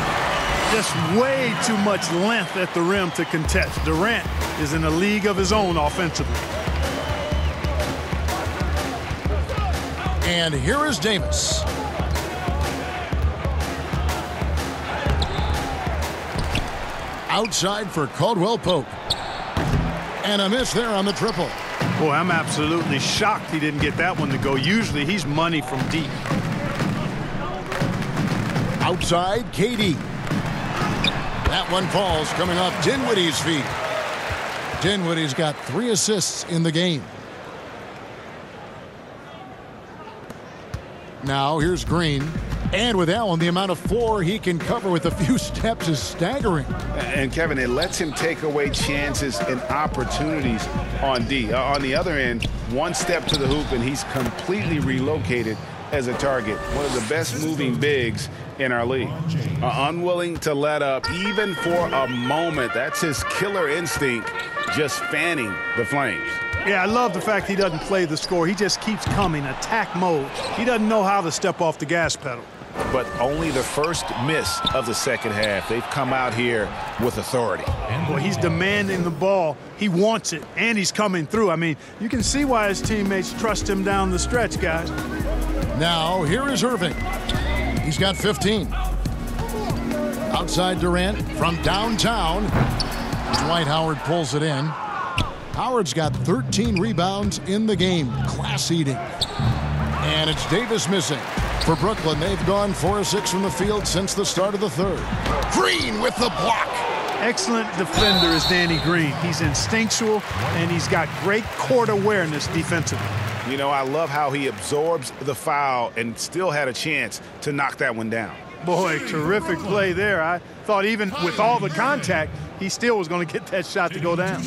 Just way too much length at the rim to contest. Durant is in a league of his own offensively. And here is Davis. Outside for Caldwell Pope. And a miss there on the triple. Boy, I'm absolutely shocked he didn't get that one to go. Usually he's money from deep. Outside, KD. That one falls coming off Dinwiddie's feet. Dinwiddie's got 3 assists in the game. Now here's Green. And with Allen, the amount of floor he can cover with a few steps is staggering. And Kevin, it lets him take away chances and opportunities on D. On the other end, 1 step to the hoop and he's completely relocated as a target. One of the best moving bigs in our league. Unwilling to let up even for a moment. That's his killer instinct, just fanning the flames. Yeah, I love the fact he doesn't play the score. He just keeps coming, attack mode. He doesn't know how to step off the gas pedal. But only the first miss of the second half. They've come out here with authority. Boy, he's demanding the ball. He wants it, and he's coming through. I mean, you can see why his teammates trust him down the stretch, guys. Now, here is Irving. He's got 15. Outside Durant from downtown. Dwight Howard pulls it in. Howard's got 13 rebounds in the game. Class eating. And it's Davis missing. For Brooklyn, they've gone 4 of 6 from the field since the start of the third. Green with the block. Excellent defender is Danny Green. He's instinctual, and he's got great court awareness defensively. You know, I love how he absorbs the foul and still had a chance to knock that one down. Boy, terrific play there. I thought even with all the contact, he still was going to get that shot to go down.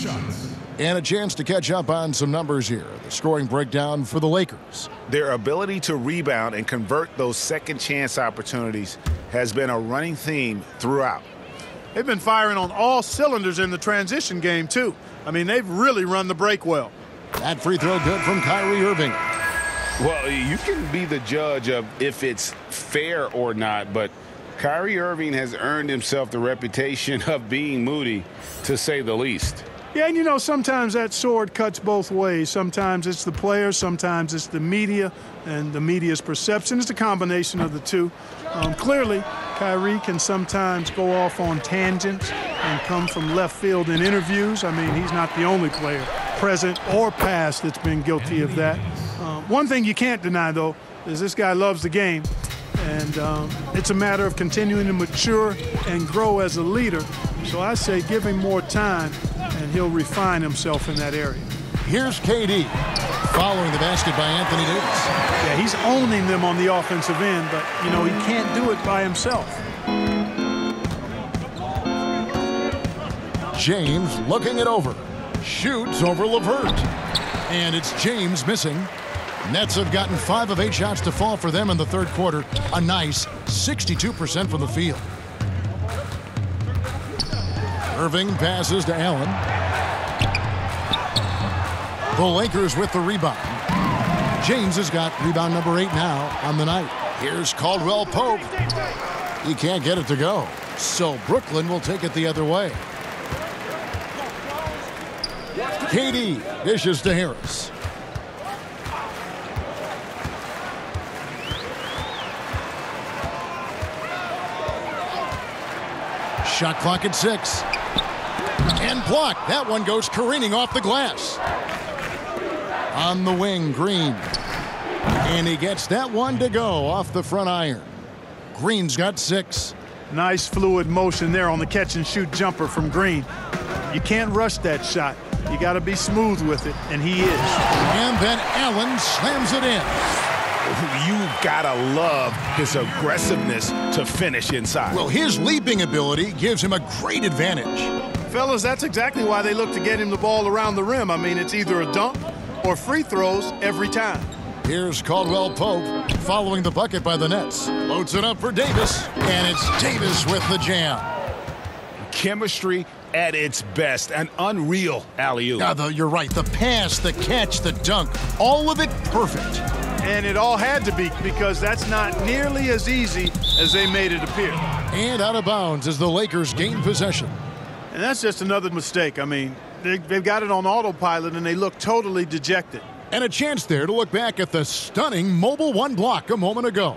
And a chance to catch up on some numbers here. The scoring breakdown for the Lakers. Their ability to rebound and convert those second chance opportunities has been a running theme throughout. They've been firing on all cylinders in the transition game, too. I mean, they've really run the break well. That free throw good from Kyrie Irving. Well, you can be the judge of if it's fair or not, but Kyrie Irving has earned himself the reputation of being moody, to say the least. Yeah, and you know, sometimes that sword cuts both ways. Sometimes it's the player, sometimes it's the media, and the media's perception. It's a combination of the two. Clearly, Kyrie can sometimes go off on tangents and come from left field in interviews. I mean, he's not the only player, present or past, that's been guilty of that. One thing you can't deny, though, is this guy loves the game. And it's a matter of continuing to mature and grow as a leader. So I say give him more time, and he'll refine himself in that area. Here's KD following the basket by Anthony Davis. Yeah, he's owning them on the offensive end, but, you know, he can't do it by himself. James looking it over. Shoots over LeVert. And it's James missing. Nets have gotten 5 of 8 shots to fall for them in the third quarter. A nice 62% from the field. Irving passes to Allen. The Lakers with the rebound. James has got rebound number 8 now on the night. Here's Caldwell Pope. He can't get it to go. So Brooklyn will take it the other way. KD dishes to Harris. Shot clock at 6. And blocked. That one goes careening off the glass. On the wing, Green. And he gets that one to go off the front iron. Green's got 6. Nice fluid motion there on the catch-and-shoot jumper from Green. You can't rush that shot. You got to be smooth with it, and he is. And then Allen slams it in. You gotta love his aggressiveness to finish inside. Well, his leaping ability gives him a great advantage. Fellas, that's exactly why they look to get him the ball around the rim. I mean, it's either a dunk or free throws every time. Here's Caldwell Pope following the bucket by the Nets. Loads it up for Davis, and it's Davis with the jam. Chemistry at its best, an unreal alley-oop. Yeah, you're right. The pass, the catch, the dunk, all of it perfect. And it all had to be, because that's not nearly as easy as they made it appear. And out of bounds as the Lakers gain possession. And that's just another mistake. I mean, they've got it on autopilot, and they look totally dejected. And a chance there to look back at the stunning mobile one block a moment ago.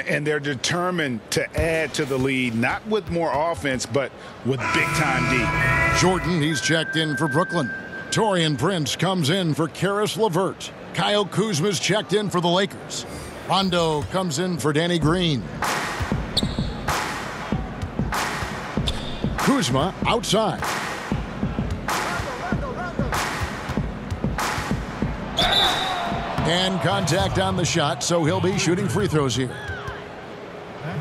And they're determined to add to the lead, not with more offense, but with big-time D. Jordan, he's checked in for Brooklyn. Taurean Prince comes in for Karis LeVert. Kyle Kuzma's checked in for the Lakers. Rondo comes in for Danny Green. Kuzma outside. And contact on the shot, so he'll be shooting free throws here.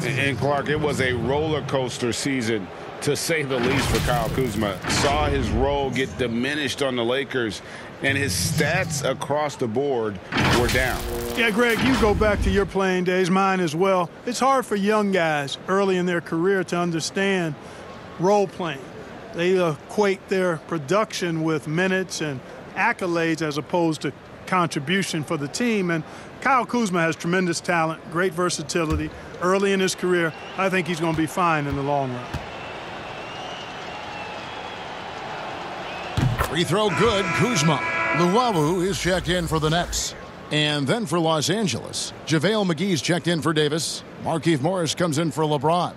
And Clark, it was a roller coaster season, to say the least, for Kyle Kuzma. Saw his role get diminished on the Lakers, and his stats across the board were down. Yeah, Greg, you go back to your playing days, mine as well. It's hard for young guys early in their career to understand role playing. They equate their production with minutes and accolades as opposed to contribution for the team. And Kyle Kuzma has tremendous talent, great versatility. Early in his career, I think he's going to be fine in the long run. Free throw good, Kuzma. Luwawu is checked in for the Nets. And then for Los Angeles, JaVale McGee's checked in for Davis. Markieff Morris comes in for LeBron.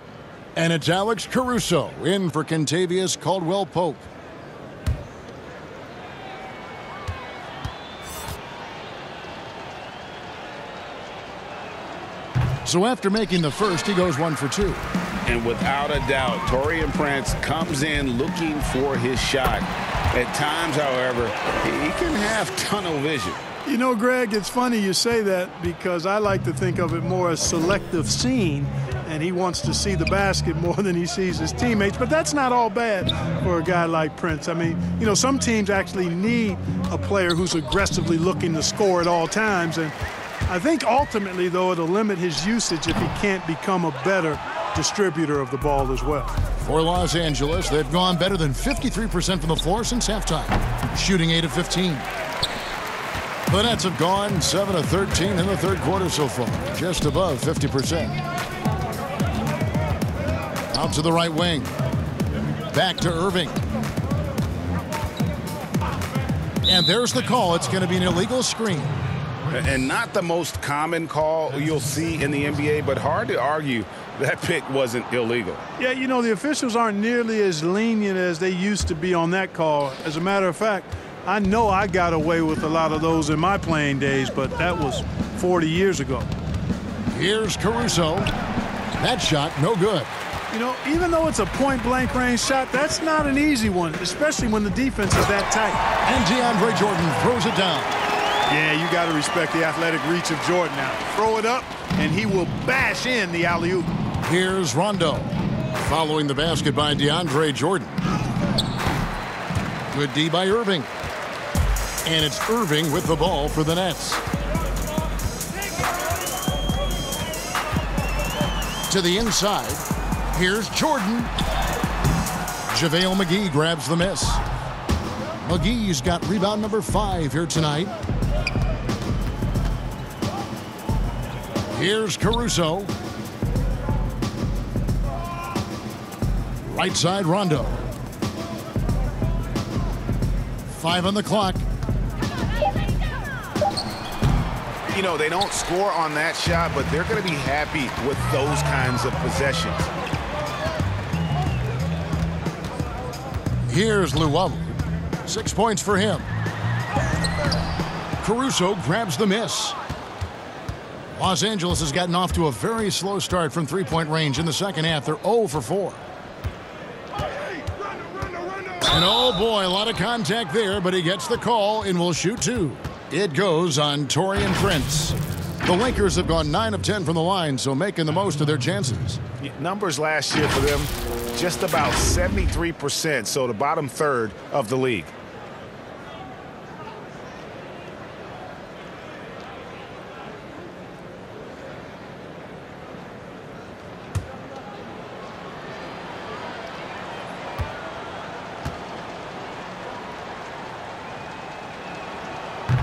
And it's Alex Caruso in for Kentavious Caldwell-Pope. So after making the first, he goes 1 for 2. And without a doubt, Taurean Prince comes in looking for his shot. At times, however, he can have tunnel vision. You know, Greg, it's funny you say that, because I like to think of it more as selective seeing, and he wants to see the basket more than he sees his teammates. But that's not all bad for a guy like Prince. I mean, you know, some teams actually need a player who's aggressively looking to score at all times. And I think ultimately, though, it'll limit his usage if he can't become a better distributor of the ball as well. For Los Angeles, they've gone better than 53% from the floor since halftime, shooting 8 of 15. The Nets have gone 7 of 13 in the third quarter so far, just above 50%. Out to the right wing. Back to Irving. And there's the call. It's going to be an illegal screen. And not the most common call you'll see in the NBA, but hard to argue that pick wasn't illegal. Yeah, you know, the officials aren't nearly as lenient as they used to be on that call. As a matter of fact, I know I got away with a lot of those in my playing days, but that was 40 years ago. Here's Caruso. That shot, no good. You know, even though it's a point-blank range shot, that's not an easy one, especially when the defense is that tight. And DeAndre Jordan throws it down. Yeah, you got to respect the athletic reach of Jordan now. Throw it up, and he will bash in the alley-oop. Here's Rondo. Following the basket by DeAndre Jordan. Good D by Irving. And it's Irving with the ball for the Nets. To the inside. Here's Jordan. JaVale McGee grabs the miss. McGee's got rebound number 5 here tonight. Here's Caruso. Right side, Rondo. 5 on the clock. You know, they don't score on that shot, but they're going to be happy with those kinds of possessions. Here's Luwawu. 6 points for him. Caruso grabs the miss. Los Angeles has gotten off to a very slow start from three-point range in the second half. They're 0 for 4. And oh boy, a lot of contact there, but he gets the call and will shoot 2. It goes on Taurean Prince. The Lakers have gone 9 of 10 from the line, so making the most of their chances. Numbers last year for them, just about 73%, so the bottom third of the league.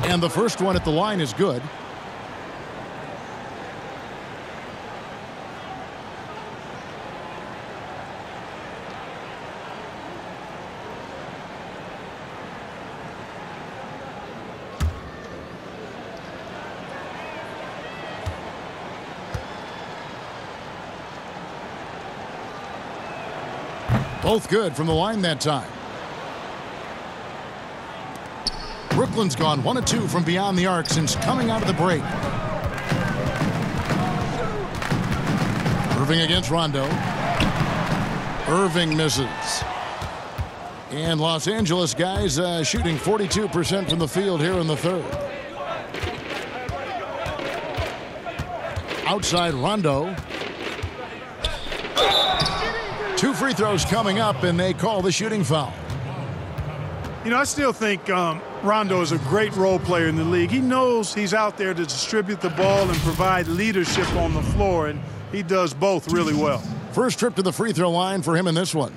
And the first one at the line is good. Both good from the line that time. Brooklyn's gone 1 of 2 from beyond the arc since coming out of the break. Irving against Rondo. Irving misses. And Los Angeles guys shooting 42% from the field here in the third. Outside Rondo. 2 free throws coming up, and they call the shooting foul. You know, I still think Rondo is a great role player in the league. He knows he's out there to distribute the ball and provide leadership on the floor, and he does both really well. First trip to the free throw line for him in this one.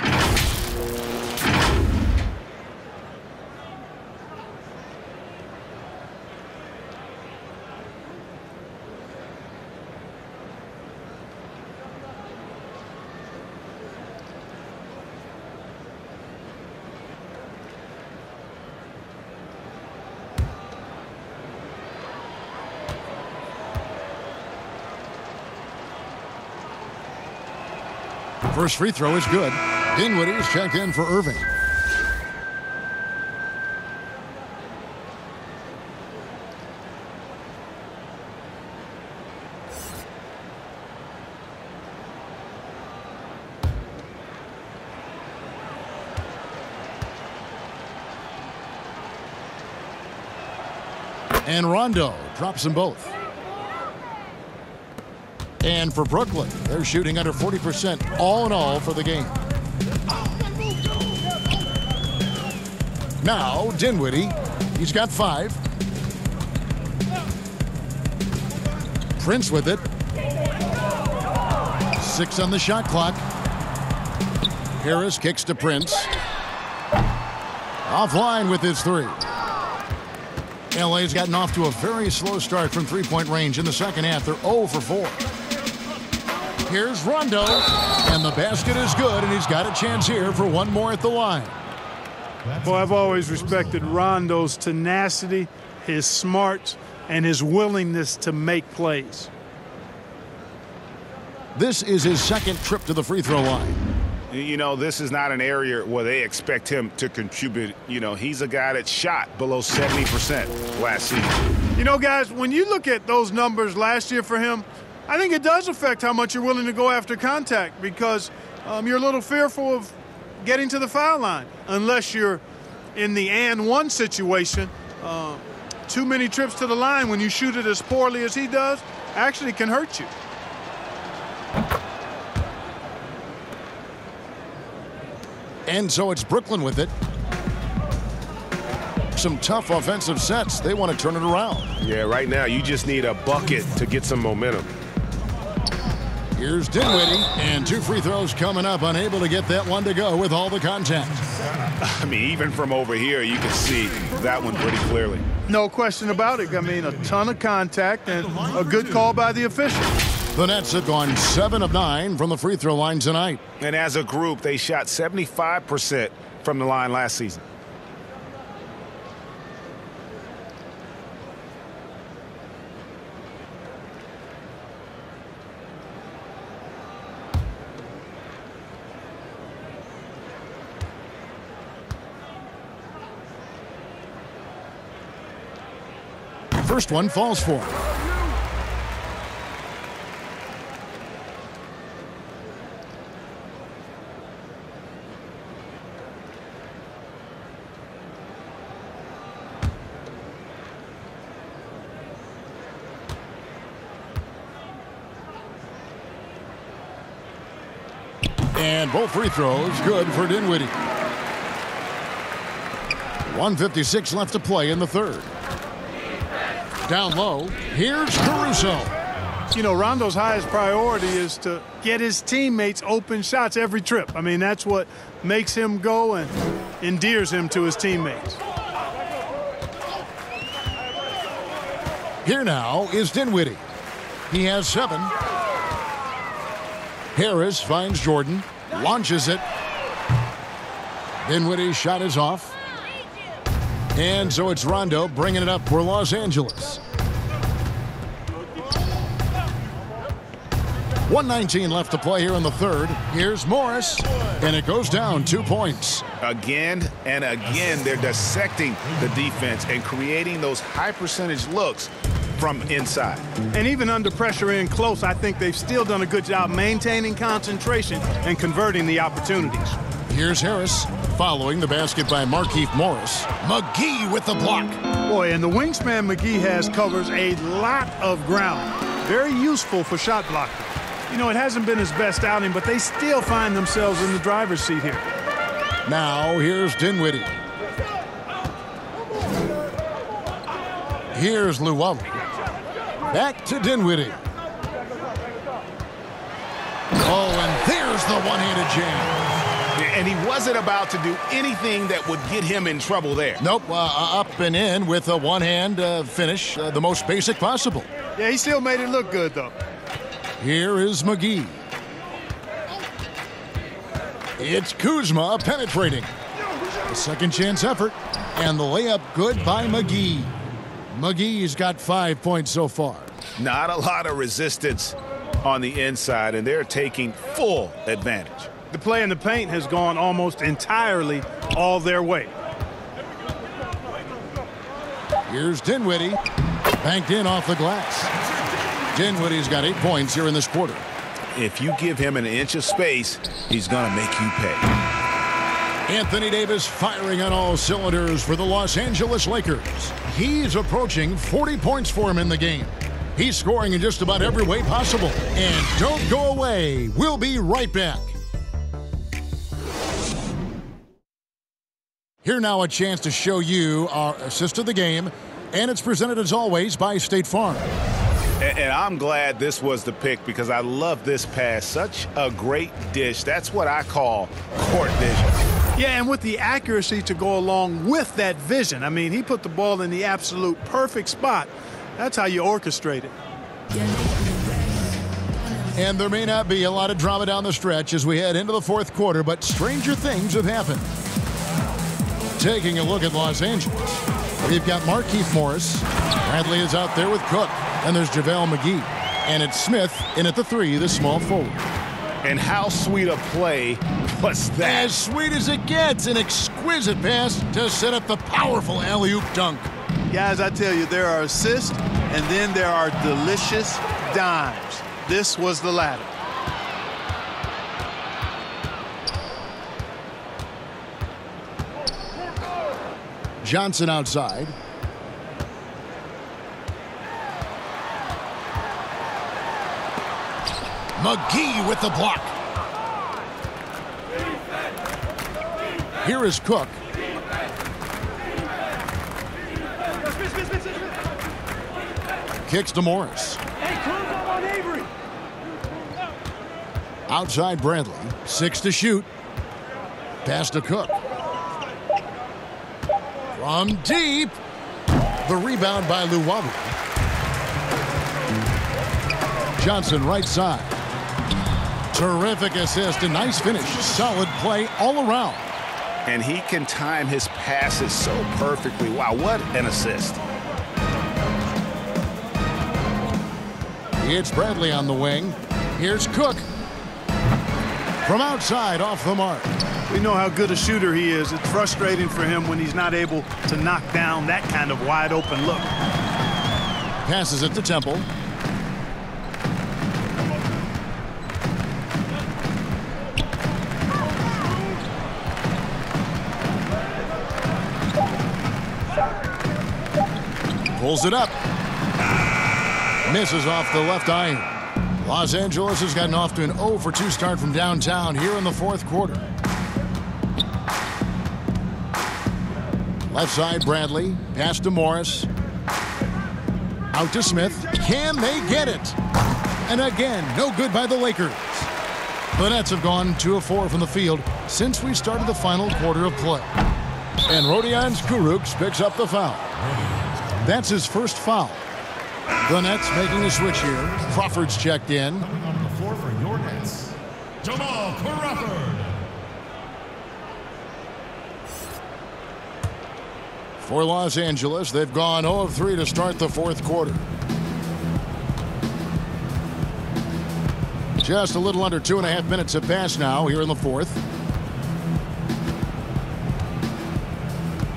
First free throw is good. Dinwiddie is checked in for Irving. And Rondo drops them both. And for Brooklyn, they're shooting under 40% all in all for the game. Now, Dinwiddie, he's got 5. Prince with it. 6 on the shot clock. Harris kicks to Prince. Offline with his 3. LA's gotten off to a very slow start from three-point range in the second half. They're 0 for 4. Here's Rondo, and the basket is good, and he's got a chance here for one more at the line. Well, I've always respected Rondo's tenacity, his smarts, and his willingness to make plays. This is his second trip to the free throw line. You know, this is not an area where they expect him to contribute. You know, he's a guy that shot below 70% last season. You know, guys, when you look at those numbers last year for him, I think it does affect how much you're willing to go after contact, because you're a little fearful of getting to the foul line unless you're in the and one situation. Too many trips to the line when you shoot it as poorly as he does actually can hurt you. And so it's Brooklyn with it. Some tough offensive sets. They want to turn it around. Yeah, right now you just need a bucket to get some momentum. Here's Dinwiddie, and 2 free throws coming up, unable to get that one to go with all the contact. I mean, even from over here, you can see that one pretty clearly. No question about it. I mean, a ton of contact and a good call by the official. The Nets have gone 7 of 9 from the free throw line tonight. And as a group, they shot 75% from the line last season. first one falls for him. And both free throws good for Dinwiddie. 1:56 left to play in the third. Down low, here's Caruso. You know, Rondo's highest priority is to get his teammates open shots every trip. I mean, that's what makes him go and endears him to his teammates. Here now is Dinwiddie. He has 7. Harris finds Jordan, launches it. Dinwiddie's shot is off. And so it's Rondo bringing it up for Los Angeles. 1:19 left to play here in the third. Here's Morris, and it goes down 2 points. Again and again, they're dissecting the defense and creating those high percentage looks from inside. And even under pressure in close, I think they've still done a good job maintaining concentration and converting the opportunities. Here's Harris, following the basket by Markieff Morris. McGee with the block. Boy, and the wingspan McGee has covers a lot of ground. Very useful for shot blocking. You know, it hasn't been his best outing, but they still find themselves in the driver's seat here. Now, here's Dinwiddie. Here's Luwawu. Back to Dinwiddie. Oh, and there's the one-handed jam. And he wasn't about to do anything that would get him in trouble there. Nope, up and in with a one-hand finish, the most basic possible. Yeah, he still made it look good, though. Here is McGee. It's Kuzma penetrating. A second chance effort, and the layup good by McGee. McGee's got 5 points so far. Not a lot of resistance on the inside, and they're taking full advantage. The play in the paint has gone almost entirely all their way. Here's Dinwiddie. Banked in off the glass. Dinwiddie's got 8 points here in this quarter. If you give him an inch of space, he's going to make you pay. Anthony Davis firing on all cylinders for the Los Angeles Lakers. He's approaching 40 points for him in the game. He's scoring in just about every way possible. And don't go away. We'll be right back. Here now a chance to show you our assist of the game, and it's presented as always by State Farm. And I'm glad this was the pick because I love this pass. Such a great dish. That's what I call court vision. Yeah, and with the accuracy to go along with that vision. I mean, he put the ball in the absolute perfect spot. That's how you orchestrate it. And there may not be a lot of drama down the stretch as we head into the fourth quarter, but stranger things have happened. Taking a look at Los Angeles, we've got Markieff Morris. Bradley is out there with Cook. And there's JaVale McGee. And it's Smith in at the 3, the small forward. And how sweet a play was that? As sweet as it gets. An exquisite pass to set up the powerful alley-oop dunk. Guys, I tell you, there are assists, and then there are delicious dimes. This was the latter. Johnson outside. McGee with the block. Here is Cook. Kicks to Morris. Outside Bradley. 6 to shoot. Pass to Cook. From deep. The rebound by Luwawu. Johnson right side. Terrific assist, a nice finish. Solid play all around. And he can time his passes so perfectly. Wow, what an assist. It's Bradley on the wing. Here's Cook. From outside, off the mark. We know how good a shooter he is. It's frustrating for him when he's not able to knock down that kind of wide open look. Passes it to Temple. Pulls it up. Misses off the left iron. Los Angeles has gotten off to an 0 for 2 start from downtown here in the fourth quarter. Left side, Bradley. Pass to Morris. Out to Smith. Can they get it? And again, no good by the Lakers. The Nets have gone 2 of 4 from the field since we started the final quarter of play. And Rodion Kurucs picks up the foul. That's his first foul. The Nets making a switch here. Crawford's checked in. Coming on the floor for your Nets, Jamal Crawford. For Los Angeles, they've gone 0 of 3 to start the fourth quarter. Just a little under 2.5 minutes have passed now here in the fourth.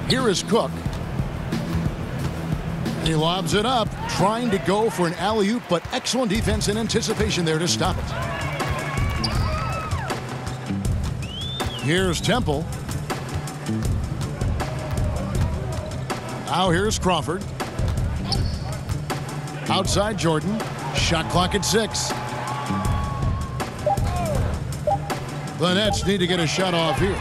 Here is Cook. He lobs it up, trying to go for an alley-oop, but excellent defense and anticipation there to stop it. Here's Temple. Now here's Crawford. Outside Jordan. Shot clock at 6. The Nets need to get a shot off here.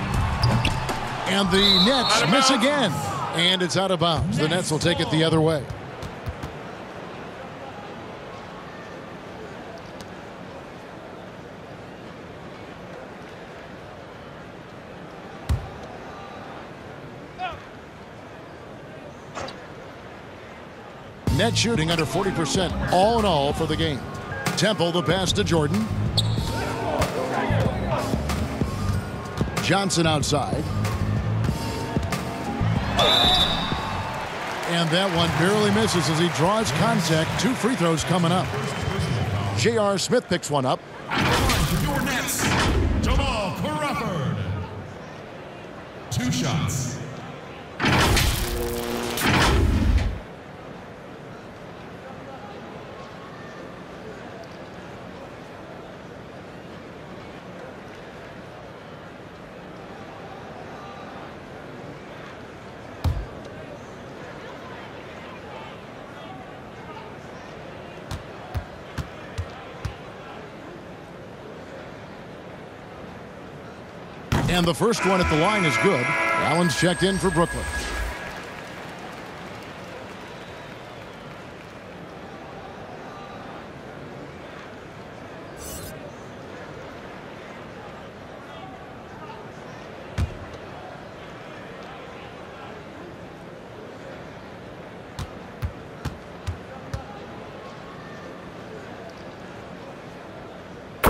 And the Nets miss again. And it's out of bounds. The Nets will take it the other way. Net shooting under 40% all in all for the game. Temple, the pass to Jordan. Johnson outside. And that one barely misses as he draws contact. 2 free throws coming up. J.R. Smith picks one up. Your Nets, Jamal Crawford. 2 shots. And the first one at the line is good. Allen's checked in for Brooklyn.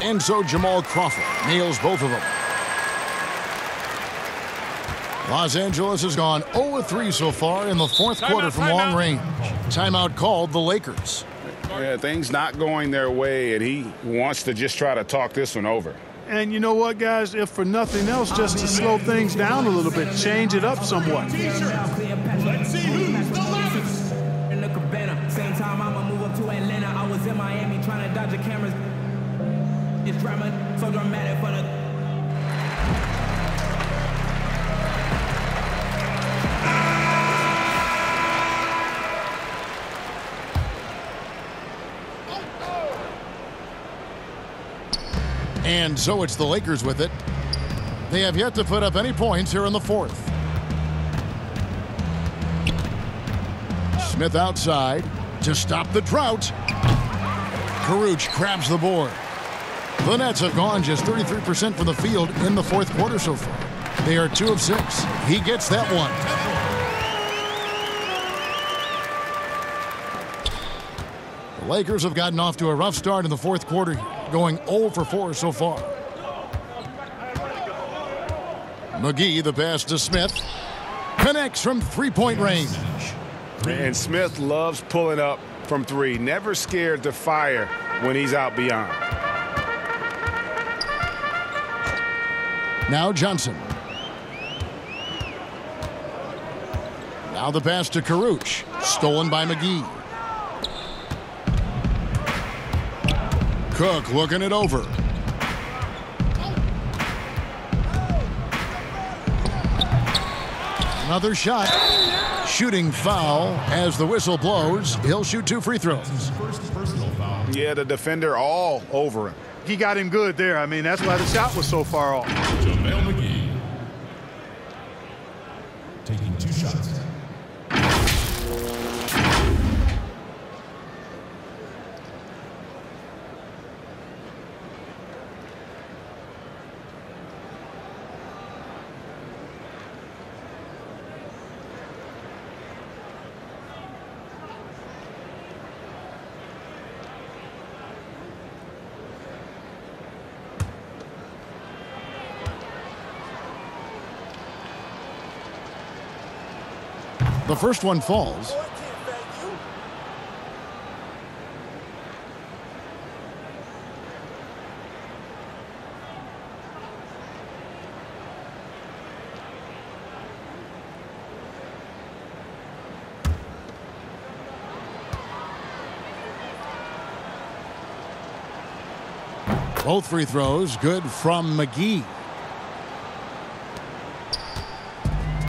And so Jamal Crawford nails both of them. Los Angeles has gone 0 of 3 so far in the fourth quarter from long range. Timeout called the Lakers. Yeah, things not going their way, and he wants to just try to talk this one over. And you know what, guys? If for nothing else, just to slow things down a little bit, change it up somewhat. Let's see who's the loudest. In the cabana, same time I'ma move up to Atlanta. I was in Miami trying to dodge the cameras. It's drama, so dramatic for the. And so it's the Lakers with it. They have yet to put up any points here in the fourth. Smith outside to stop the drought. Kurucs grabs the board. The Nets have gone just 33% from the field in the fourth quarter so far. They are 2 of 6. He gets that one. The Lakers have gotten off to a rough start in the fourth quarter here, going 0 for 4 so far. McGee, the pass to Smith. Connects from three-point range. And Smith loves pulling up from 3. Never scared to fire when he's out beyond. Now Johnson. Now the pass to Kurucs. Stolen by McGee. Cook looking it over. Another shot. Shooting foul as the whistle blows. He'll shoot 2 free throws. Yeah, the defender all over him. He got him good there. I mean, that's why the shot was so far off. JaVale McGee taking 2 shots. The first one falls. Both free throws good from McGee.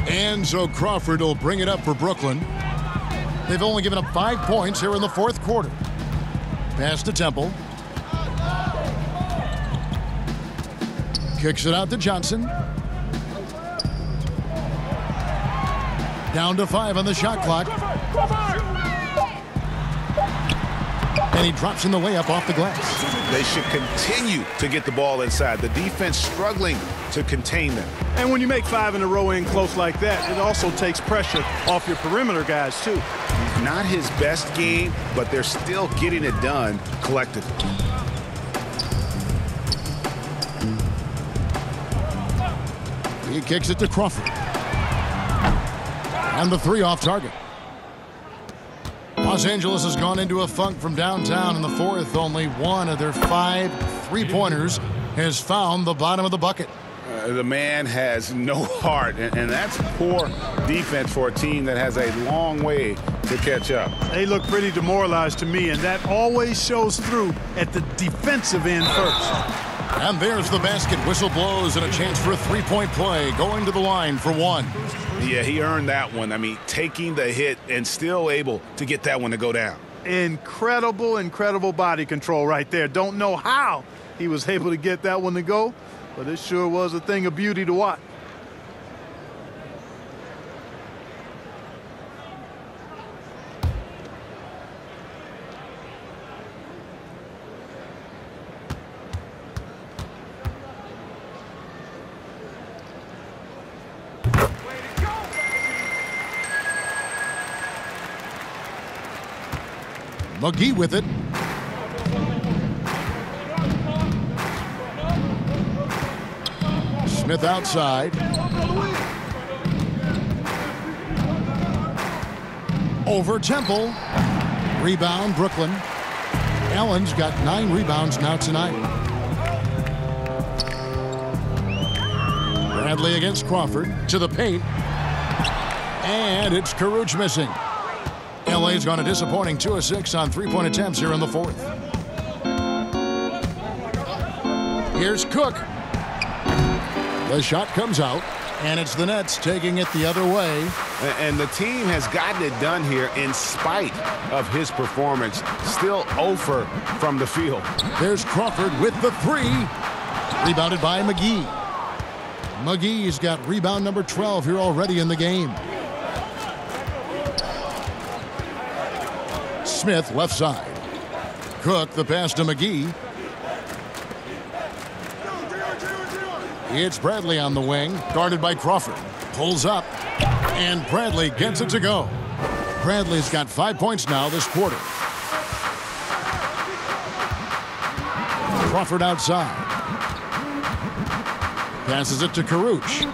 And so Crawford will bring it up for Brooklyn. They've only given up 5 points here in the fourth quarter. Pass to Temple. Kicks it out to Johnson. Down to 5 on the shot clock. And he drops in the layup off the glass. They should continue to get the ball inside. The defense struggling to contain them. And when you make 5 in a row in close like that, it also takes pressure off your perimeter guys, too. Not his best game, but they're still getting it done collectively. He kicks it to Crawford. And the 3 off target. Los Angeles has gone into a funk from downtown in the fourth. Only one of their 5 3-pointers has found the bottom of the bucket. The man has no heart, and that's poor defense for a team that has a long way to catch up. They look pretty demoralized to me, and that always shows through at the defensive end first. And there's the basket. Whistle blows and a chance for a 3-point play. Going to the line for 1. Yeah, he earned that one. I mean, taking the hit and still able to get that one to go down. Incredible, incredible body control right there. Don't know how he was able to get that one to go, but it sure was a thing of beauty to watch. McGee with it. Smith outside. Over Temple. Rebound, Brooklyn. Allen's got 9 rebounds now tonight. Bradley against Crawford. To the paint. And it's Caruch missing. LA's gone a disappointing 2 of 6 on 3-point attempts here in the fourth. Here's Cook. The shot comes out, and it's the Nets taking it the other way. And the team has gotten it done here in spite of his performance. Still 0 from the field. There's Crawford with the 3. Rebounded by McGee. McGee's got rebound number 12 here already in the game. Smith left side. Cook the pass to McGee. It's Bradley on the wing, guarded by Crawford. Pulls up, and Bradley gets it to go. Bradley's got 5 points now this quarter. Crawford outside. Passes it to Caruch.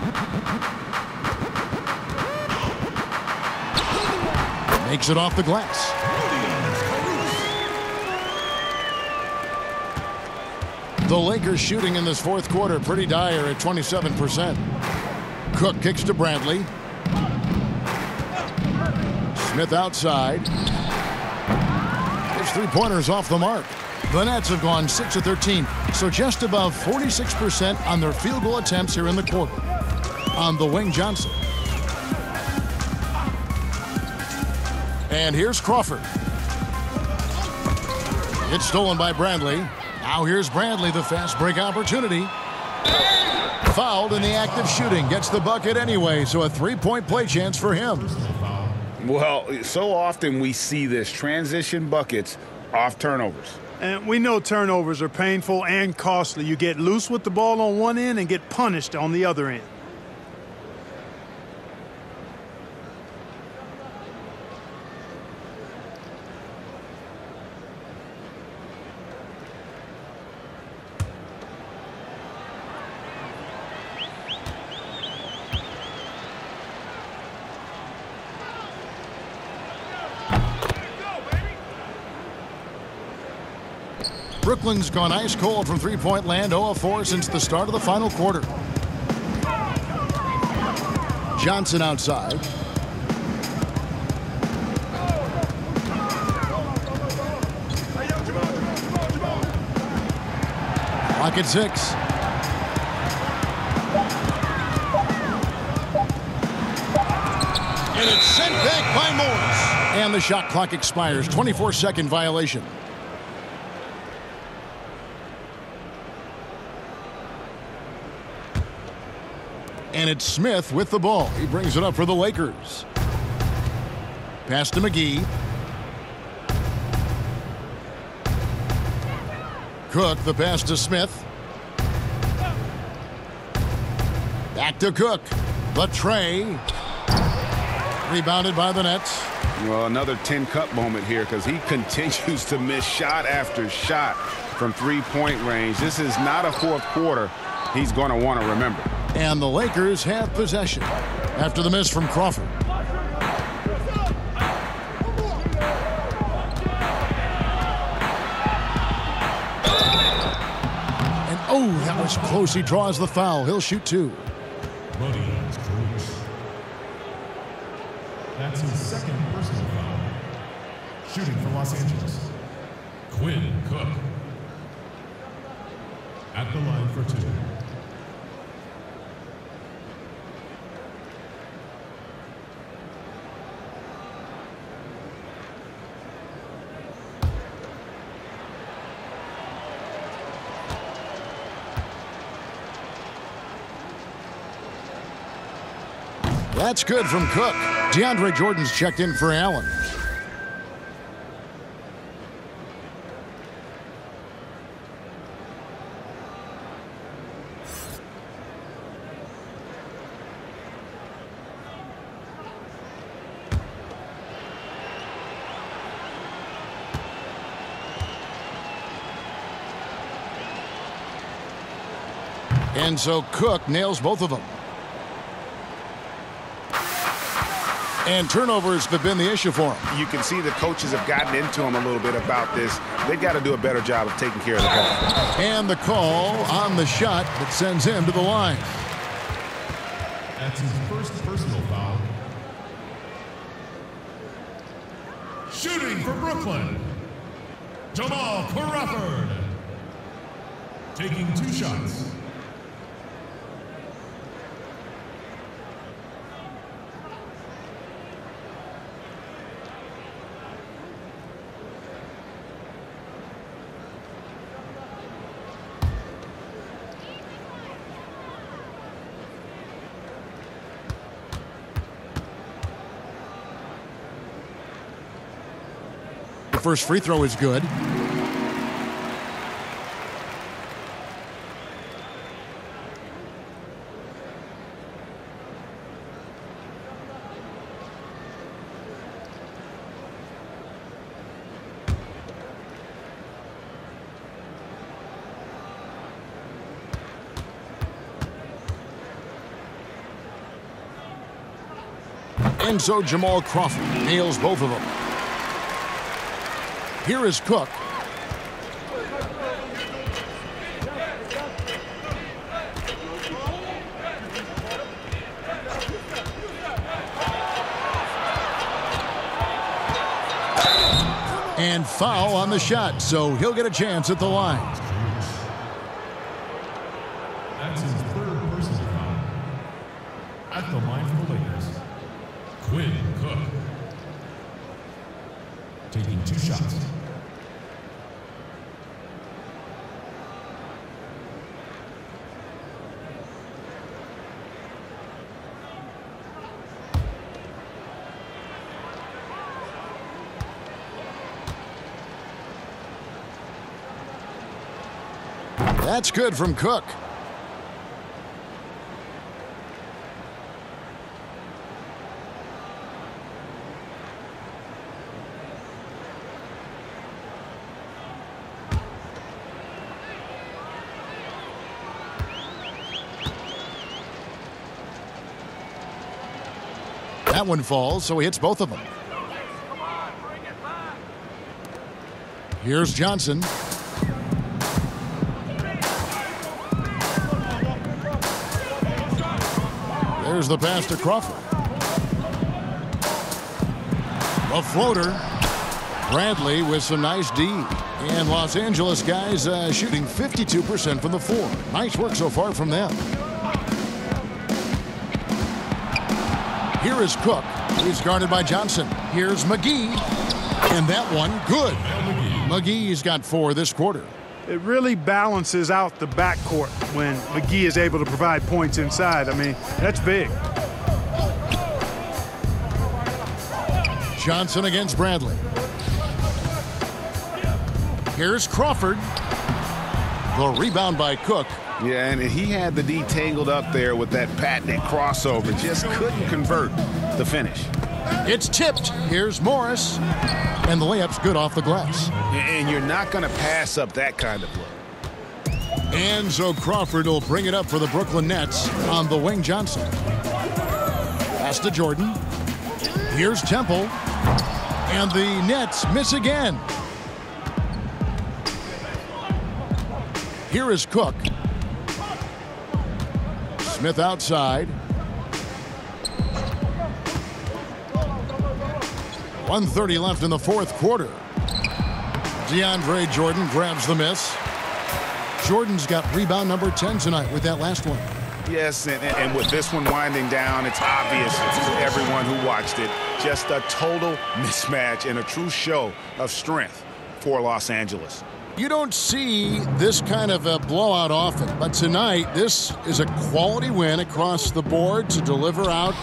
Makes it off the glass. The Lakers shooting in this fourth quarter pretty dire at 27%. Cook kicks to Bradley. Smith outside. His 3-pointers off the mark. The Nets have gone 6 of 13, so just above 46% on their field goal attempts here in the quarter. On the wing, Johnson. And here's Crawford. It's stolen by Bradley. Now here's Bradley, the fast break opportunity. Fouled in the act of shooting. Gets the bucket anyway, so a three-point play chance for him. Well, so often we see this, transition buckets off turnovers. And we know turnovers are painful and costly. You get loose with the ball on one end and get punished on the other end. Brooklyn's gone ice cold from three-point land, 0 of 4 since the start of the final quarter. Johnson outside. Clock at 6. And it's sent back by Morris. And the shot clock expires. 24-second violation. And it's Smith with the ball. He brings it up for the Lakers. Pass to McGee. Cook, the pass to Smith. Back to Cook. The tray. Rebounded by the Nets. Well, another 10-cup moment here because he continues to miss shot after shot from three-point range. This is not a fourth quarter he's going to want to remember. And the Lakers have possession after the miss from Crawford. And oh, that was close. He draws the foul. He'll shoot 2. That's his second personal foul. Shooting for Los Angeles, Quinn Cook. At the line for 2. That's good from Cook. DeAndre Jordan's checked in for Allen. And so Cook nails both of them. And turnovers have been the issue for him. You can see the coaches have gotten into him a little bit about this. They've got to do a better job of taking care of the ball. And the call on the shot that sends him to the line. That's his first personal foul. Shooting for Brooklyn, Jamal Crawford. Taking 2 shots. First free throw is good. And so Jamal Crawford nails both of them. Here is Cook. And foul on the shot, so he'll get a chance at the line. That's his third personal foul. At the line for the Lakers, Quinn Cook. Taking 2 shots. That's good from Cook. That one falls, so he hits both of them. Here's Johnson. There's the pass to Crawford. A floater. Bradley with some nice D. And Los Angeles guys shooting 52% from the floor. Nice work so far from them. Here is Cook. He's guarded by Johnson. Here's McGee. And that one, good. McGee's got 4 this quarter. It really balances out the backcourt when McGee is able to provide points inside. I mean, that's big. Johnson against Bradley. Here's Crawford. The rebound by Cook. Yeah, and he had the D tangled up there with that patented crossover. Just couldn't convert the finish. It's tipped. Here's Morris. And the layup's good off the glass. And you're not going to pass up that kind of look. And so Crawford will bring it up for the Brooklyn Nets on the wing. Johnson. Pass to Jordan. Here's Temple. And the Nets miss again. Here is Cook. Smith outside. 1:30 left in the fourth quarter. DeAndre Jordan grabs the miss. Jordan's got rebound number 10 tonight with that last one. Yes, and with this one winding down, it's obvious to everyone who watched it. Just a total mismatch and a true show of strength for Los Angeles. You don't see this kind of a blowout often, but tonight this is a quality win across the board to deliver out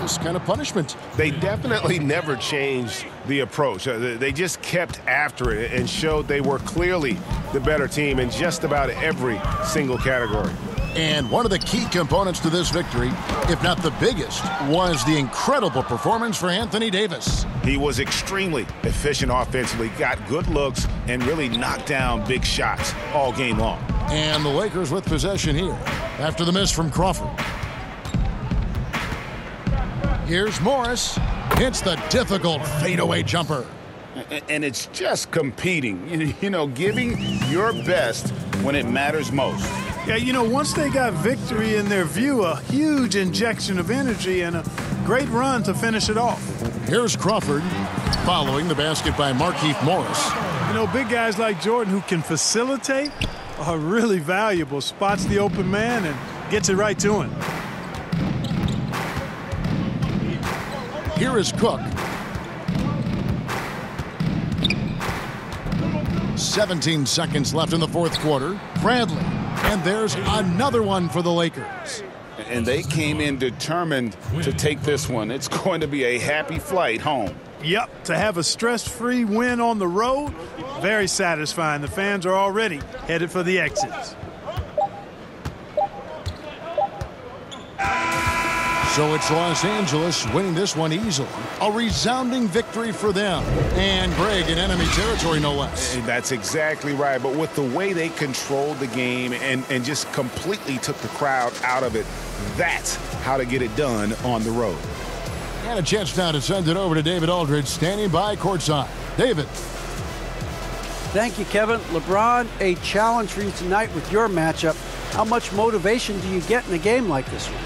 this kind of punishment. They definitely never changed the approach. They just kept after it and showed they were clearly the better team in just about every single category. And one of the key components to this victory, if not the biggest, was the incredible performance for Anthony Davis. He was extremely efficient offensively, got good looks, and really knocked down big shots all game long. And the Lakers with possession here after the miss from Crawford. Here's Morris. Hits the difficult fadeaway jumper. And it's just competing, you know, giving your best when it matters most. Yeah, you know, once they got victory in their view, a huge injection of energy and a great run to finish it off. Here's Crawford following the basket by Markieff Morris. You know, big guys like Jordan who can facilitate are really valuable. Spots the open man and gets it right to him. Here is Cook. 17 seconds left in the fourth quarter. Bradley. And there's another one for the Lakers. And they came in determined to take this one. It's going to be a happy flight home. Yep, to have a stress-free win on the road, very satisfying. The fans are already headed for the exits. So it's Los Angeles winning this one easily. A resounding victory for them. And Greg in enemy territory, no less. That's exactly right. But with the way they controlled the game and just completely took the crowd out of it, that's how to get it done on the road. And a chance now to send it over to David Aldridge, standing by courtside. David. Thank you, Kevin. LeBron, a challenge for you tonight with your matchup. How much motivation do you get in a game like this one?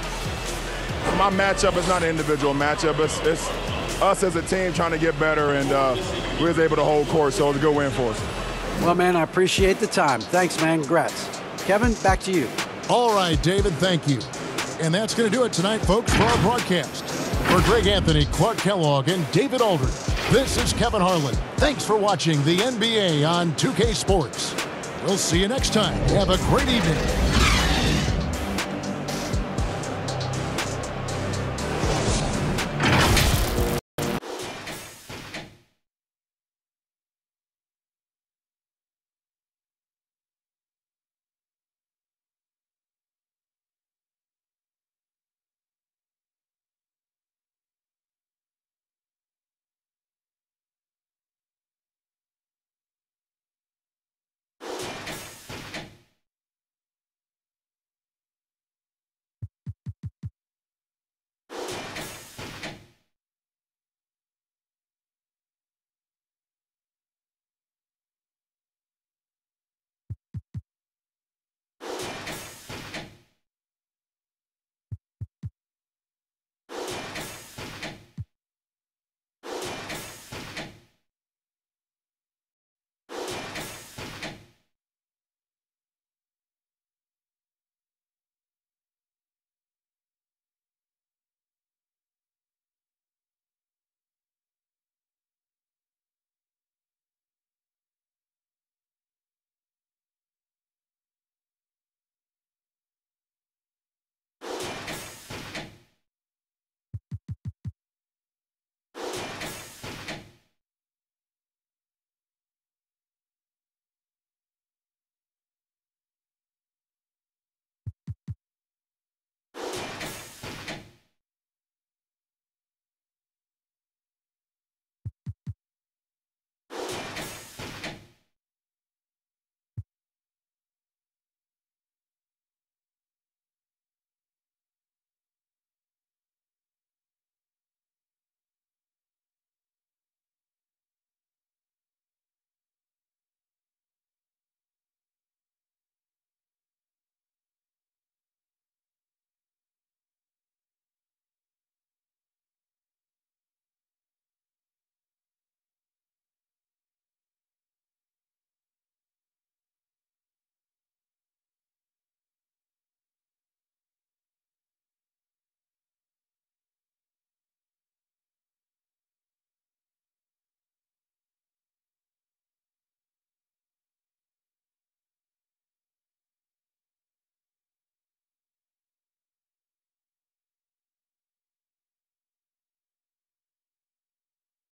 My matchup is not an individual matchup. It's us as a team trying to get better, and we was able to hold court, so it was a good win for us. Well, man, I appreciate the time. Thanks, man. Congrats. Kevin, back to you. All right, David, thank you. And that's going to do it tonight, folks, for our broadcast. For Greg Anthony, Clark Kellogg, and David Aldridge, this is Kevin Harlan. Thanks for watching the NBA on 2K Sports. We'll see you next time. Have a great evening.